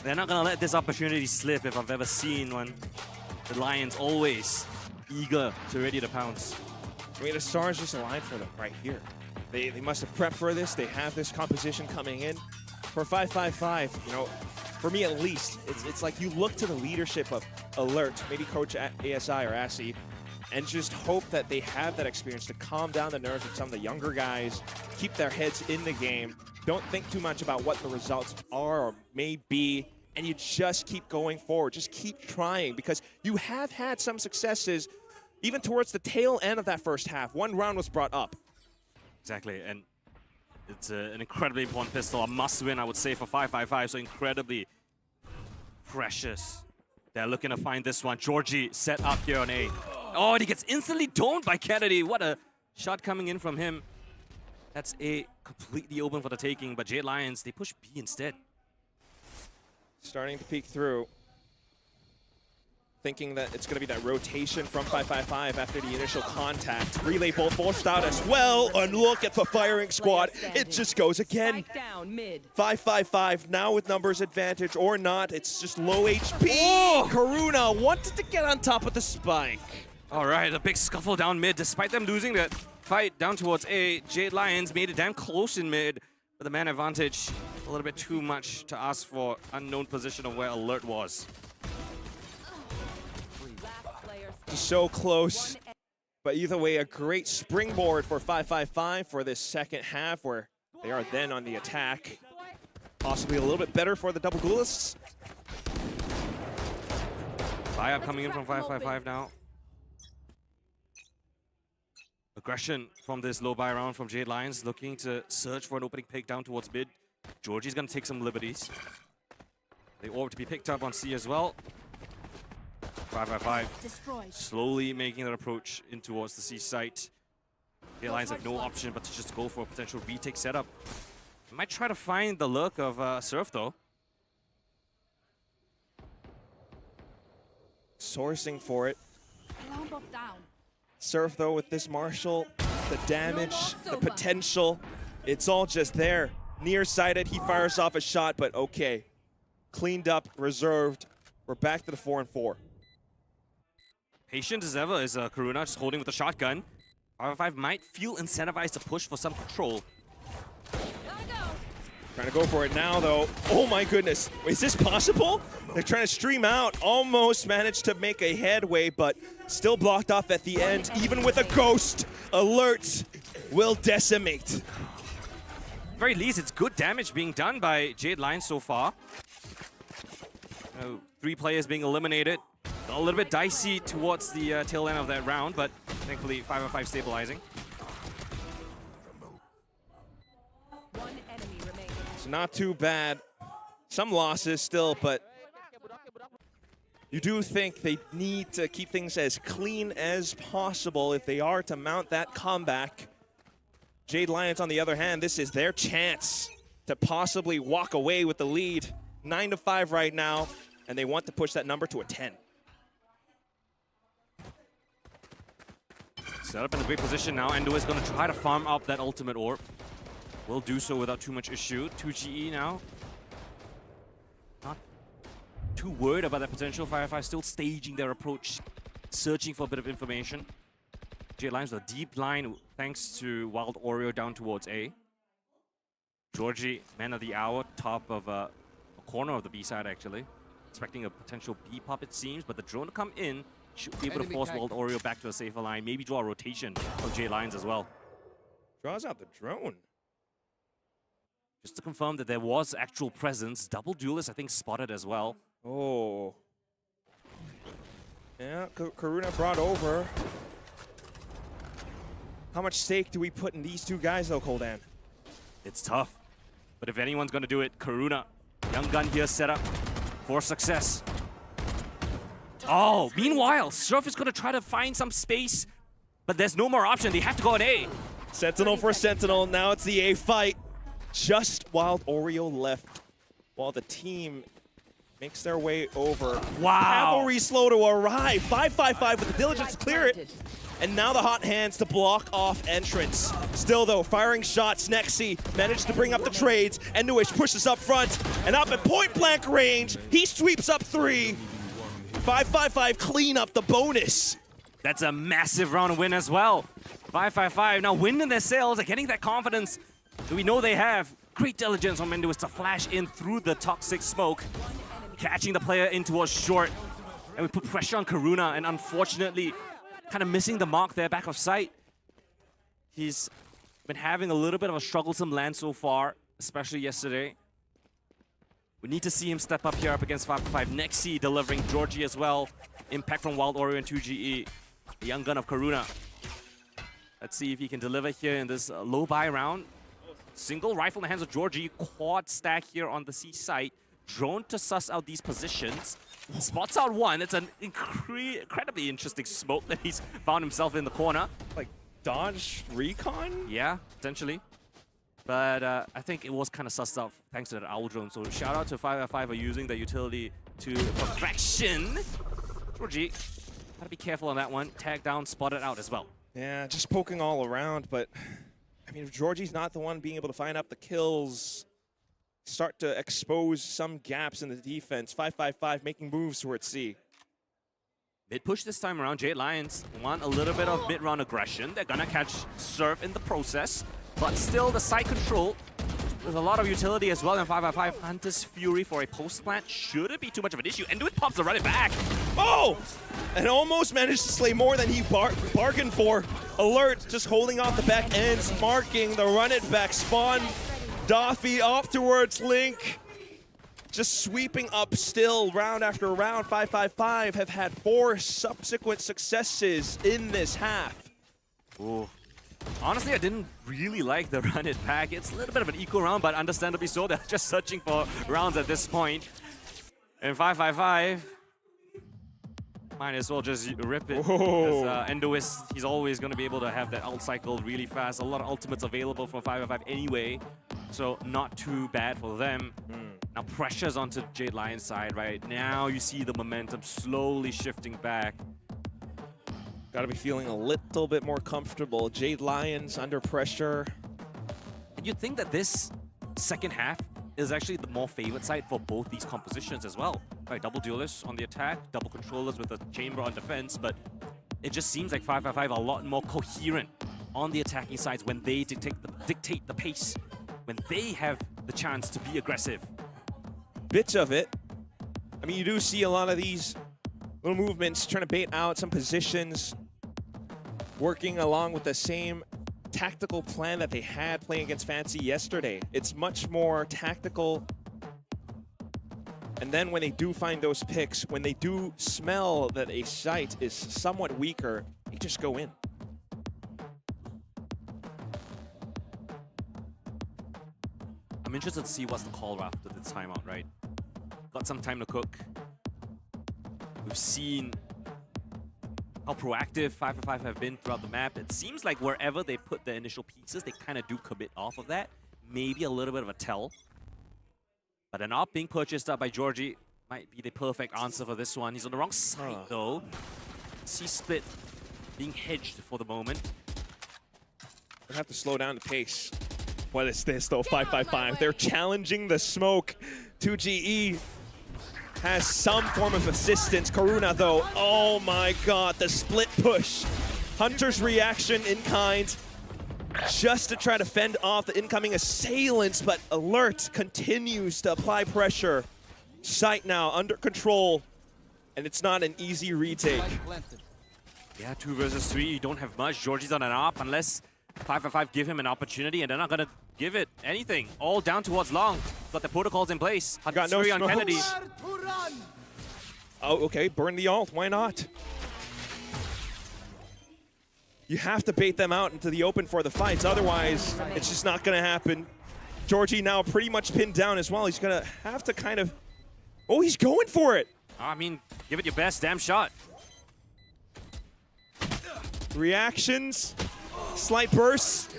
Speaker 2: They're not gonna let this opportunity slip if I've ever seen one. The Lions always eager to ready to pounce.
Speaker 1: I mean, the stars just aligned for them right here. They must have prepped for this. They have this composition coming in. For 555, you know, for me at least, it's like you look to the leadership of Alert, maybe Coach ASI or ASI, and just hope that they have that experience to calm down the nerves of some of the younger guys, keep their heads in the game, don't think too much about what the results are or may be, and you just keep going forward. Just keep trying, because you have had some successes even towards the tail end of that first half. One round was brought up.
Speaker 2: Exactly, and it's an incredibly important pistol, a must-win, I would say, for 555, so incredibly precious. They're looking to find this one. Georgie set up here on A. Oh, and he gets instantly domed by Kennedy. What a shot coming in from him. That's A completely open for the taking, but Jade Lions, they push B instead.
Speaker 1: Starting to peek through. Thinking that it's going to be that rotation from 555 after the initial contact. Relay bolt forced out as well, and look at the firing squad. It just goes again. 555 now with numbers advantage or not. It's just low HP. Oh! Karuna wanted to get on top of the spike.
Speaker 2: All right, a big scuffle down mid. Despite them losing that fight down towards A, Jade Lions made it damn close in mid with the man advantage. A little bit too much to ask for. Unknown position of where Alert was.
Speaker 1: So close, but either way, a great springboard for 555 for this second half, where they are then on the attack. Possibly a little bit better for the double duelists.
Speaker 2: Fire coming in from 555 now. aggression from this low buy round from Jade Lions, looking to search for an opening pick down towards mid. Georgie's going to take some liberties. The orb to be picked up on C as well. 555
Speaker 5: Destroyed.
Speaker 2: slowly making that approach in towards the C site. Jade Lions have no option but to just go for a potential retake setup. Might try to find the lurk of Surf though.
Speaker 1: Sourcing for it.
Speaker 5: Alarm bot down.
Speaker 1: Surf though with this Marshall, the damage, the potential, it's all just there. Nearsighted, he fires off a shot, but okay. Cleaned up, reserved. We're back to the 4-4.
Speaker 2: Patient as ever is Karuna just holding with the shotgun. 555 might feel incentivized to push for some control.
Speaker 1: Trying to go for it now, though. Oh my goodness. Is this possible? They're trying to stream out. Almost managed to make a headway, but still blocked off at the end. Even with a ghost, alert will decimate.
Speaker 2: Very least, it's good damage being done by Jade Lions so far. 3 players being eliminated. A little bit dicey towards the tail end of that round, but thankfully 5-5 stabilizing.
Speaker 5: One enemy remaining.
Speaker 1: It's not too bad. Some losses still, but you do think they need to keep things as clean as possible if they are to mount that comeback. Jade Lions, on the other hand, this is their chance to possibly walk away with the lead. 9-5 right now, and they want to push that number to a 10.
Speaker 2: Set up in a great position now. Endo is going to try to farm up that ultimate orb. Will do so without too much issue. 2GE now. Not too worried about that potential. 5-5 still staging their approach, searching for a bit of information. Jade Lions with a deep line thanks to Wild Oreo down towards A. Georgie, man of the hour, top of a corner of the B side actually. Expecting a potential B pop it seems, but the drone to come in should be able to force Wild Oreo back to a safer line. Maybe draw a rotation from Jade Lions as well.
Speaker 1: Draws out the drone.
Speaker 2: Just to confirm that there was actual presence. Double duelist I think spotted as well.
Speaker 1: Oh. Yeah, Karuna brought over. How much stake do we put in these two guys though, Koldan?
Speaker 2: It's tough. But if anyone's going to do it, Karuna. Young gun here set up for success. Oh, meanwhile, Surf is going to try to find some space, but there's no more option. They have to go on A.
Speaker 1: Sentinel for Sentinel. Now it's the A fight. Just Wild Oreo left while the team makes their way over.
Speaker 2: Wow.
Speaker 1: Cavalry slow to arrive. 5-5-5 with the diligence to clear it. And now the hot hands to block off entrance. Still though, firing shots. Nexi managed to bring up the trades. Enduish pushes up front and up at point blank range. He sweeps up 3. 5-5-5 clean up the bonus.
Speaker 2: That's a massive round win as well. 5-5-5 now winding their sails, getting that confidence that we know they have. Great diligence on Mendu is to flash in through the toxic smoke, catching the player in towards short. And we put pressure on Karuna, and unfortunately, kind of missing the mark there, back of sight. He's been having a little bit of a strugglesome land so far, especially yesterday. We need to see him step up here up against 5-5. Nexi delivering Georgie as well. Impact from Wild Oreo and 2GE. The young gun of Karuna. Let's see if he can deliver here in this low buy round. Single rifle in the hands of Georgie. Quad stack here on the C site. Drone to suss out these positions. Spots out one. It's an incredibly interesting smoke that he's found himself in the corner.
Speaker 1: Like dodge recon?
Speaker 2: Yeah, potentially. But I think it was kind of sussed out thanks to that owl drone. So shout out to 5-5 for using the utility to perfection. Georgie, gotta be careful on that one. Tag down, spotted out as well.
Speaker 1: Yeah, just poking all around, but I mean, if Georgie's not the one being able to find out the kills, start to expose some gaps in the defense. 5-5-5 making moves towards C.
Speaker 2: Mid push this time around. Jade Lions want a little bit of mid-round aggression. They're gonna catch Surf in the process, but still the side control with a lot of utility as well. And 5-5-5 Hunter's Fury for a post plant shouldn't be too much of an issue. And do it pops to run it back.
Speaker 1: Oh! And almost managed to slay more than he bargained for. Alert, just holding off the back ends, marking the run it back spawn. Doffy off towards Link. Just sweeping up still round after round. 5-5-5 have had 4 subsequent successes in this half.
Speaker 2: Ooh, Honestly, I didn't really like the run it back. It's a little bit of an equal round, but understandably so. They're just searching for rounds at this point. And 555, might as well just rip it. Because Endoist, he's always going to be able to have that ult cycle really fast. A lot of ultimates available for 555 anyway, so not too bad for them. Now pressure's onto Jade Lion's side right now. You see the momentum slowly shifting back.
Speaker 1: Gotta be feeling a little bit more comfortable. Jade Lions under pressure.
Speaker 2: And you'd think that this second half is actually the more favored side for both these compositions as well. Right, double duelists on the attack, double controllers with the chamber on defense, but it just seems like 555 are a lot more coherent on the attacking sides when they dictate the pace, when they have the chance to be aggressive.
Speaker 1: Bits of it. I mean, you do see a lot of these little movements trying to bait out some positions, working along with the same tactical plan that they had playing against Fancy yesterday. It's much more tactical. And then when they do find those picks, when they do smell that a site is somewhat weaker, they just go in.
Speaker 2: I'm interested to see what's the call after this timeout, right? Got some time to cook. We've seen how proactive 555 have been throughout the map. It seems like wherever they put the initial pieces, they kind of do commit off of that. Maybe a little bit of a tell. But an op being purchased up by Georgie might be the perfect answer for this one. He's on the wrong side, though. C-split being hedged for the moment.
Speaker 1: They have to slow down the pace. What is this, though? 555. They're challenging the smoke. 2GE has some form of assistance. Karuna, though, oh my god, the split push. Hunter's reaction in kind, just to try to fend off the incoming assailants, but Alert continues to apply pressure. Sight now under control, and it's not an easy retake.
Speaker 2: Yeah, 2 versus 3, you don't have much. Georgie's on an op unless 555 give him an opportunity, and they're not gonna give it anything. All down towards Long. Got the protocols in place.
Speaker 1: Got no
Speaker 2: Hatsuri on
Speaker 1: smokes.
Speaker 2: Kennedy.
Speaker 1: Oh, okay, burn the ult, why not? You have to bait them out into the open for the fights, otherwise it's just not gonna happen. Georgie now pretty much pinned down as well. He's gonna have to kind of, oh, he's going for it.
Speaker 2: I mean, give it your best damn shot.
Speaker 1: Reactions, slight bursts,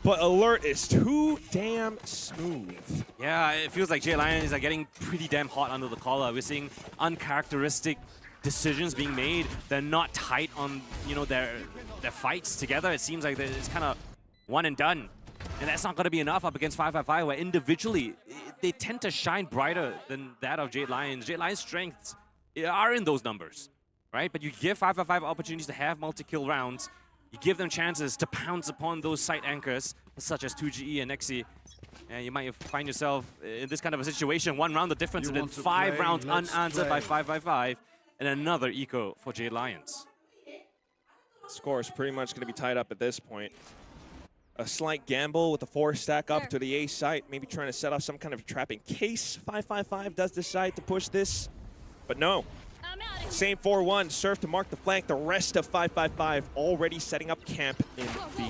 Speaker 1: but Alert is too damn smooth.
Speaker 2: Yeah, it feels like Jade Lions are getting pretty damn hot under the collar. We're seeing uncharacteristic decisions being made. They're not tight on, you know, their fights together. It seems like it's kind of one and done. And that's not going to be enough up against 555, where individually, they tend to shine brighter than that of Jade Lions. Jade Lions' strengths are in those numbers, right? But you give 555 opportunities to have multi-kill rounds. You give them chances to pounce upon those site anchors, such as 2GE and Nexi. And you might find yourself in this kind of a situation. 1 round the difference, and then 5 rounds unanswered by 555. And another eco for Jade Lions.
Speaker 1: Score is pretty much going to be tied up at this point. A slight gamble with the 4 stack up to the A site, maybe trying to set off some kind of trap in case 555 does decide to push this. But no. Same 4-1, Surf to mark the flank. The rest of 555 already setting up camp in B.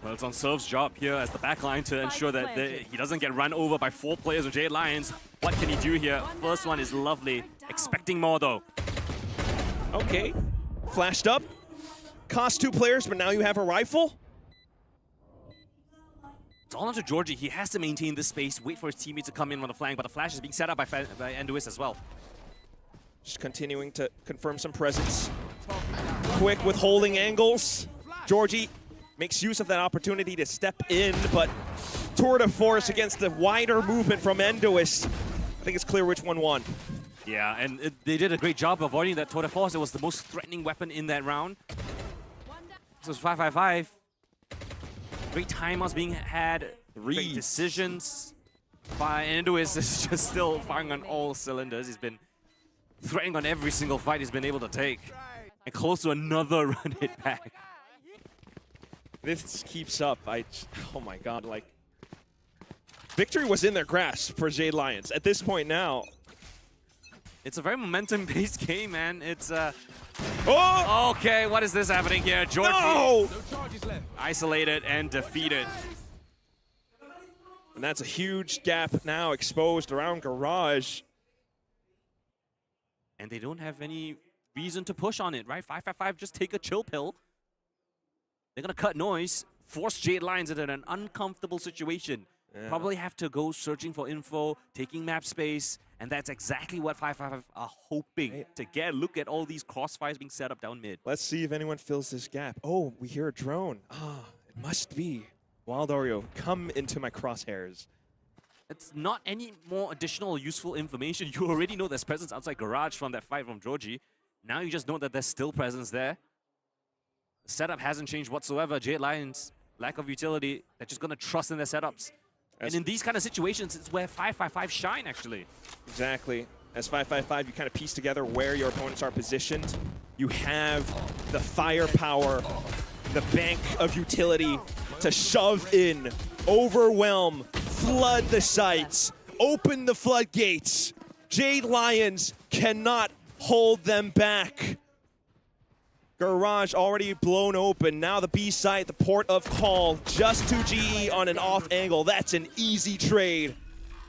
Speaker 2: Well, it's on Surf's job here as the backline to ensure that he doesn't get run over by 4 players of Jade Lions. What can he do here? First one is lovely. Expecting more, though.
Speaker 1: Okay. Flashed up. Cost 2 players, but now you have a rifle?
Speaker 2: It's all onto Georgie. He has to maintain this space, wait for his teammate to come in on the flank, but the flash is being set up by Enduis as well.
Speaker 1: Just continuing to confirm some presence. Quick with holding angles. Georgie makes use of that opportunity to step in, but tour de force against the wider movement from Enduis. I think it's clear which one won.
Speaker 2: Yeah, and they did a great job avoiding that tour de force. It was the most threatening weapon in that round. So it's 555. Great timeouts being had. Great decisions. Enduis is just still firing on all cylinders. He's been threatening on every single fight he's been able to take. And close to another run hit back.
Speaker 1: This keeps up. Oh my god, like, victory was in their grasp for Jade Lions. At this point now,
Speaker 2: It's a very momentum-based game, man. It's
Speaker 1: Oh!
Speaker 2: okay. What is this happening here? Georgie
Speaker 1: No!
Speaker 2: isolated and defeated.
Speaker 1: And that's a huge gap now exposed around Garage.
Speaker 2: And they don't have any reason to push on it, right? 555 just take a chill pill. They're gonna cut noise, force Jade Lions into an uncomfortable situation.
Speaker 1: Yeah.
Speaker 2: Probably have to go searching for info, taking map space, and that's exactly what 555 are hoping to get. Look at all these crossfires being set up down mid.
Speaker 1: Let's see if anyone fills this gap. Oh, we hear a drone. Ah, it must be. Wild Oreo, come into my crosshairs.
Speaker 2: It's not any more additional useful information. You already know there's presence outside Garage from that fight from Georgie. Now you just know that there's still presence there. The setup hasn't changed whatsoever. Jade Lions, lack of utility, they're just going to trust in their setups. And in these kind of situations, it's where 555 shine, actually.
Speaker 1: Exactly. As 555, you kind of piece together where your opponents are positioned. You have the firepower, the bank of utility to shove in, overwhelm, flood the sites, open the floodgates. Jade Lions cannot hold them back. Garage already blown open. Now the B site, the port of call, just to GE on an off angle. That's an easy trade.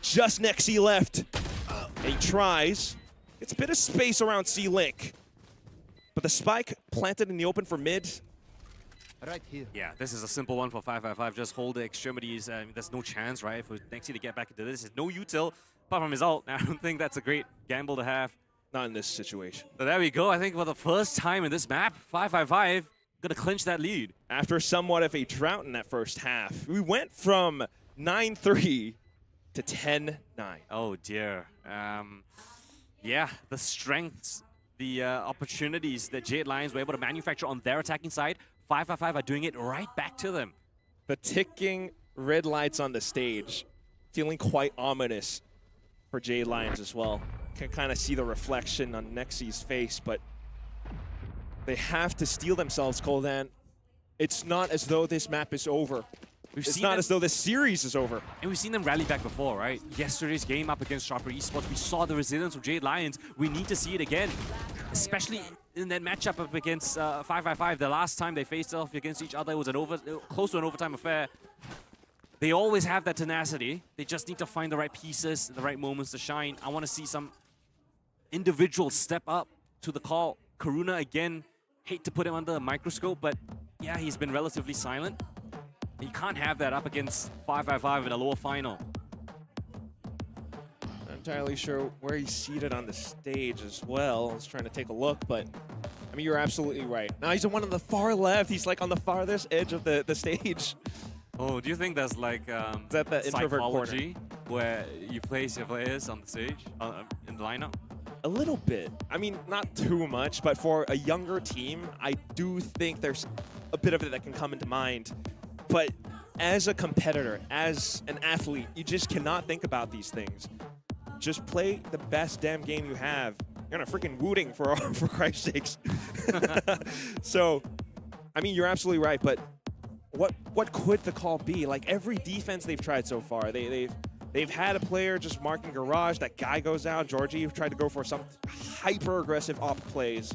Speaker 1: Just Nexi left. And he tries. It's a bit of space around C-Link. But the spike planted in the open for mid.
Speaker 6: Right here.
Speaker 2: Yeah, this is a simple one for 555. Just hold the extremities. There's no chance, right, for Nexi to get back into this. There's no util apart from his ult. I don't think that's a great gamble to have.
Speaker 1: Not in this situation.
Speaker 2: So there we go. I think for the first time in this map, 555 gonna clinch that lead.
Speaker 1: After somewhat of a drought in that first half, we went from 9-3 to 10-9.
Speaker 2: Oh dear. Yeah, the strengths, the opportunities that Jade Lions were able to manufacture on their attacking side, 555 are doing it right back to them.
Speaker 1: The ticking red lights on the stage, feeling quite ominous for Jade Lions as well. Can kind of see the reflection on Nexi's face, but they have to steel themselves, Koldan. It's not as though this map is over. It's not as though this series is over.
Speaker 2: And we've seen them rally back before, right? Yesterday's game up against Sharper Esports, we saw the resilience of Jade Lions. We need to see it again, especially in that matchup up against 555. The last time they faced off against each other, it was close to an overtime affair. They always have that tenacity. They just need to find the right pieces, the right moments to shine. I want to see some individuals step up to the call. Karuna, again, hate to put him under a microscope, but yeah, he's been relatively silent. You can't have that up against 555 in a lower final.
Speaker 1: Not entirely sure where he's seated on the stage as well. I was trying to take a look, but I mean, you're absolutely right. Now he's on one on the far left. He's like on the farthest edge of the stage.
Speaker 2: Oh, do you think there's like
Speaker 1: that the introvert
Speaker 2: psychology where you place your players on the stage, in the lineup?
Speaker 1: A little bit. I mean, not too much, but for a younger team, I do think there's a bit of it that can come into mind. But as a competitor, as an athlete, you just cannot think about these things. Just play the best damn game you have. You're not freaking wooting for Christ's sakes. So, I mean, you're absolutely right, but what could the call be? Like every defense they've tried so far, they've had a player just marking Garage. That guy goes out. Georgie tried to go for some hyper-aggressive op plays.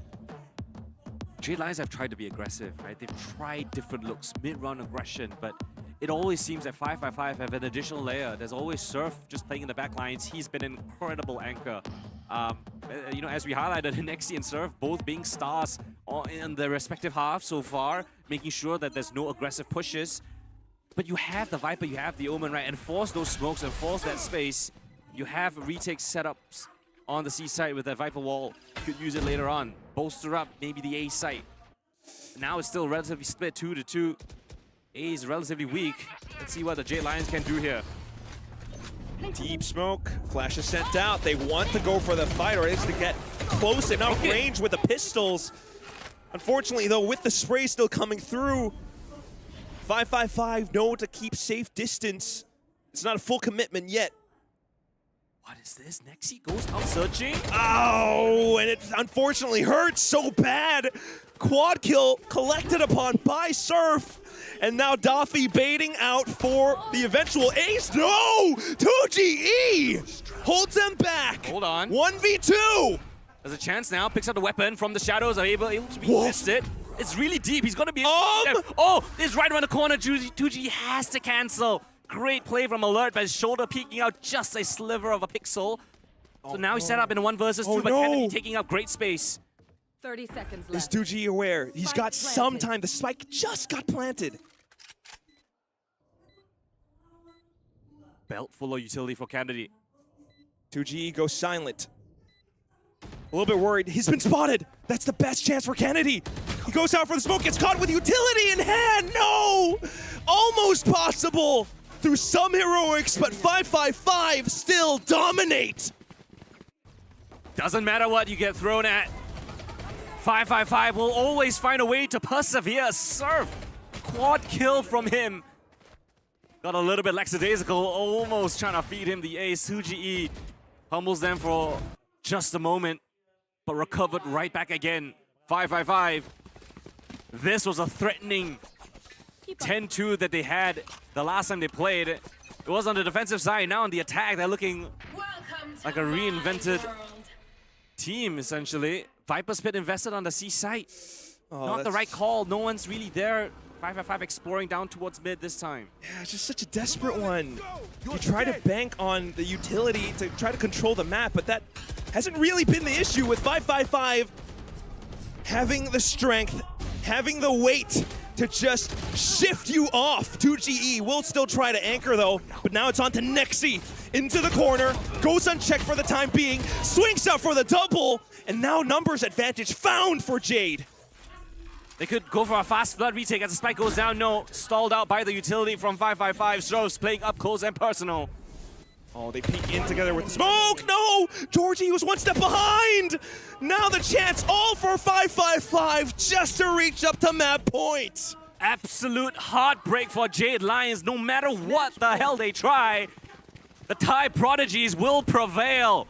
Speaker 2: Jade Lions have tried to be aggressive, right? They've tried different looks, mid-run aggression, but it always seems that 555 have an additional layer. There's always Surf just playing in the back lines. He's been an incredible anchor. You know, as we highlighted, Nexi and Surf both being stars in their respective halves so far, making sure that there's no aggressive pushes. But you have the Viper, you have the Omen, right? And force those smokes and force that space. You have retake setups on the C side with that Viper wall. You could use it later on. Bolster up maybe the A site. Now it's still relatively split 2-2. A is relatively weak. Let's see what the Jade Lions can do here.
Speaker 1: Deep smoke. Flash is sent out. They want to go for the fight, or it is to get close enough range with the pistols. Unfortunately, though, with the spray still coming through, 555 know to keep safe distance. It's not a full commitment yet.
Speaker 2: What is this? Nexi goes out searching.
Speaker 1: Oh, and it unfortunately hurts so bad. Quad kill collected upon by Surf. And now Daffy baiting out for the eventual ace. No! 2GE holds them back.
Speaker 2: Hold on.
Speaker 1: 1v2.
Speaker 2: There's a chance now. Picks up the weapon from the shadows. Are able to be
Speaker 1: Whoa.
Speaker 2: tested. It's really deep. He's going to be able to Oh, it's right around the corner. 2G has to cancel. Great play from Alert, but his shoulder peeking out just a sliver of a pixel. So now he's set up in a 1 versus 2, but Kennedy taking up great space.
Speaker 5: 30 seconds
Speaker 1: Is
Speaker 5: left.
Speaker 1: 2G aware? He's
Speaker 5: Spike
Speaker 1: got some
Speaker 5: planted.
Speaker 1: time. The spike just got planted.
Speaker 2: Belt full of utility for Kennedy.
Speaker 1: 2G goes silent. A little bit worried. He's been spotted. That's the best chance for Kennedy. He goes out for the smoke. Gets caught with utility in hand. No! Almost possible through some heroics, but 555 still dominate.
Speaker 2: Doesn't matter what you get thrown at. 555 will always find a way to persevere. Surf. Quad kill from him. Got a little bit lackadaisical, almost trying to feed him the ace. 2GE humbles them for just a moment, but recovered right back again. 555. This was a threatening 10-2 that they had the last time they played. It was on the defensive side. Now on the attack, they're looking like a reinvented team, essentially. Viper's Pit invested on the C site. Not the right call. No one's really there. 555 exploring down towards mid this time.
Speaker 1: Yeah, it's just such a desperate one. You try to bank on the utility to try to control the map, but that hasn't really been the issue with 555 having the strength, having the weight to just shift you off. 2GE will still try to anchor though, but now it's on to Nexi. Into the corner, goes unchecked for the time being, swings out for the double, and now numbers advantage found for Jade.
Speaker 2: They could go for a fast flood retake as the spike goes down. No, stalled out by the utility from 555. Strohs playing up close and personal.
Speaker 1: Oh, they peek in together with the smoke. No! Georgie was one step behind. Now the chance all for 555 just to reach up to map point.
Speaker 2: Absolute heartbreak for Jade Lions. No matter what the hell they try, the Thai prodigies will prevail.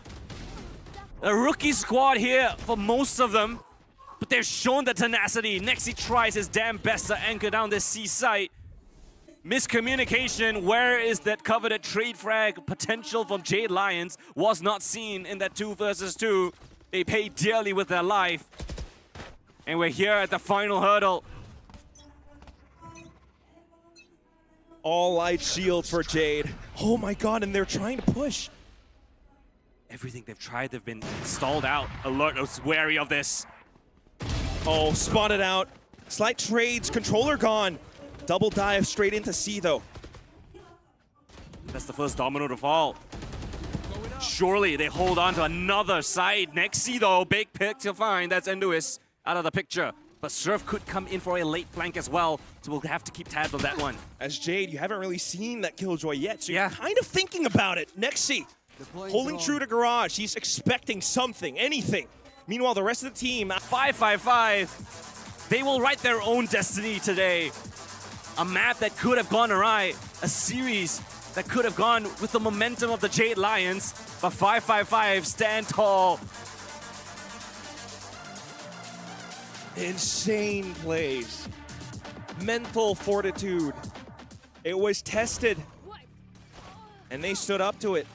Speaker 2: A rookie squad here for most of them, but they've shown the tenacity. Nexi tries his damn best to anchor down this C site. Miscommunication, where is that coveted trade frag potential from Jade Lions, was not seen in that 2 versus 2. They paid dearly with their life. And we're here at the final hurdle.
Speaker 1: All light shields for Jade. Oh my god, and they're trying to push.
Speaker 2: Everything they've tried, they've been stalled out. Alert was wary of this.
Speaker 1: Oh, spotted out. Slight trades, controller gone. Double dive straight into C though.
Speaker 2: That's the first domino to fall. Surely they hold on to another side. Nexi though, big pick to find. That's Enduis out of the picture. But Surf could come in for a late flank as well, so we'll have to keep tabs on that one.
Speaker 1: As Jade, you haven't really seen that Killjoy yet, so
Speaker 2: Yeah.
Speaker 1: you're kind of thinking about it. Nexi, holding true to Garage. He's expecting something, anything. Meanwhile, the rest of the team...
Speaker 2: 555, they will write their own destiny today. A map that could have gone awry, a series that could have gone with the momentum of the Jade Lions, but 555 stand tall.
Speaker 1: Insane plays. Mental fortitude. It was tested, and they stood up to it.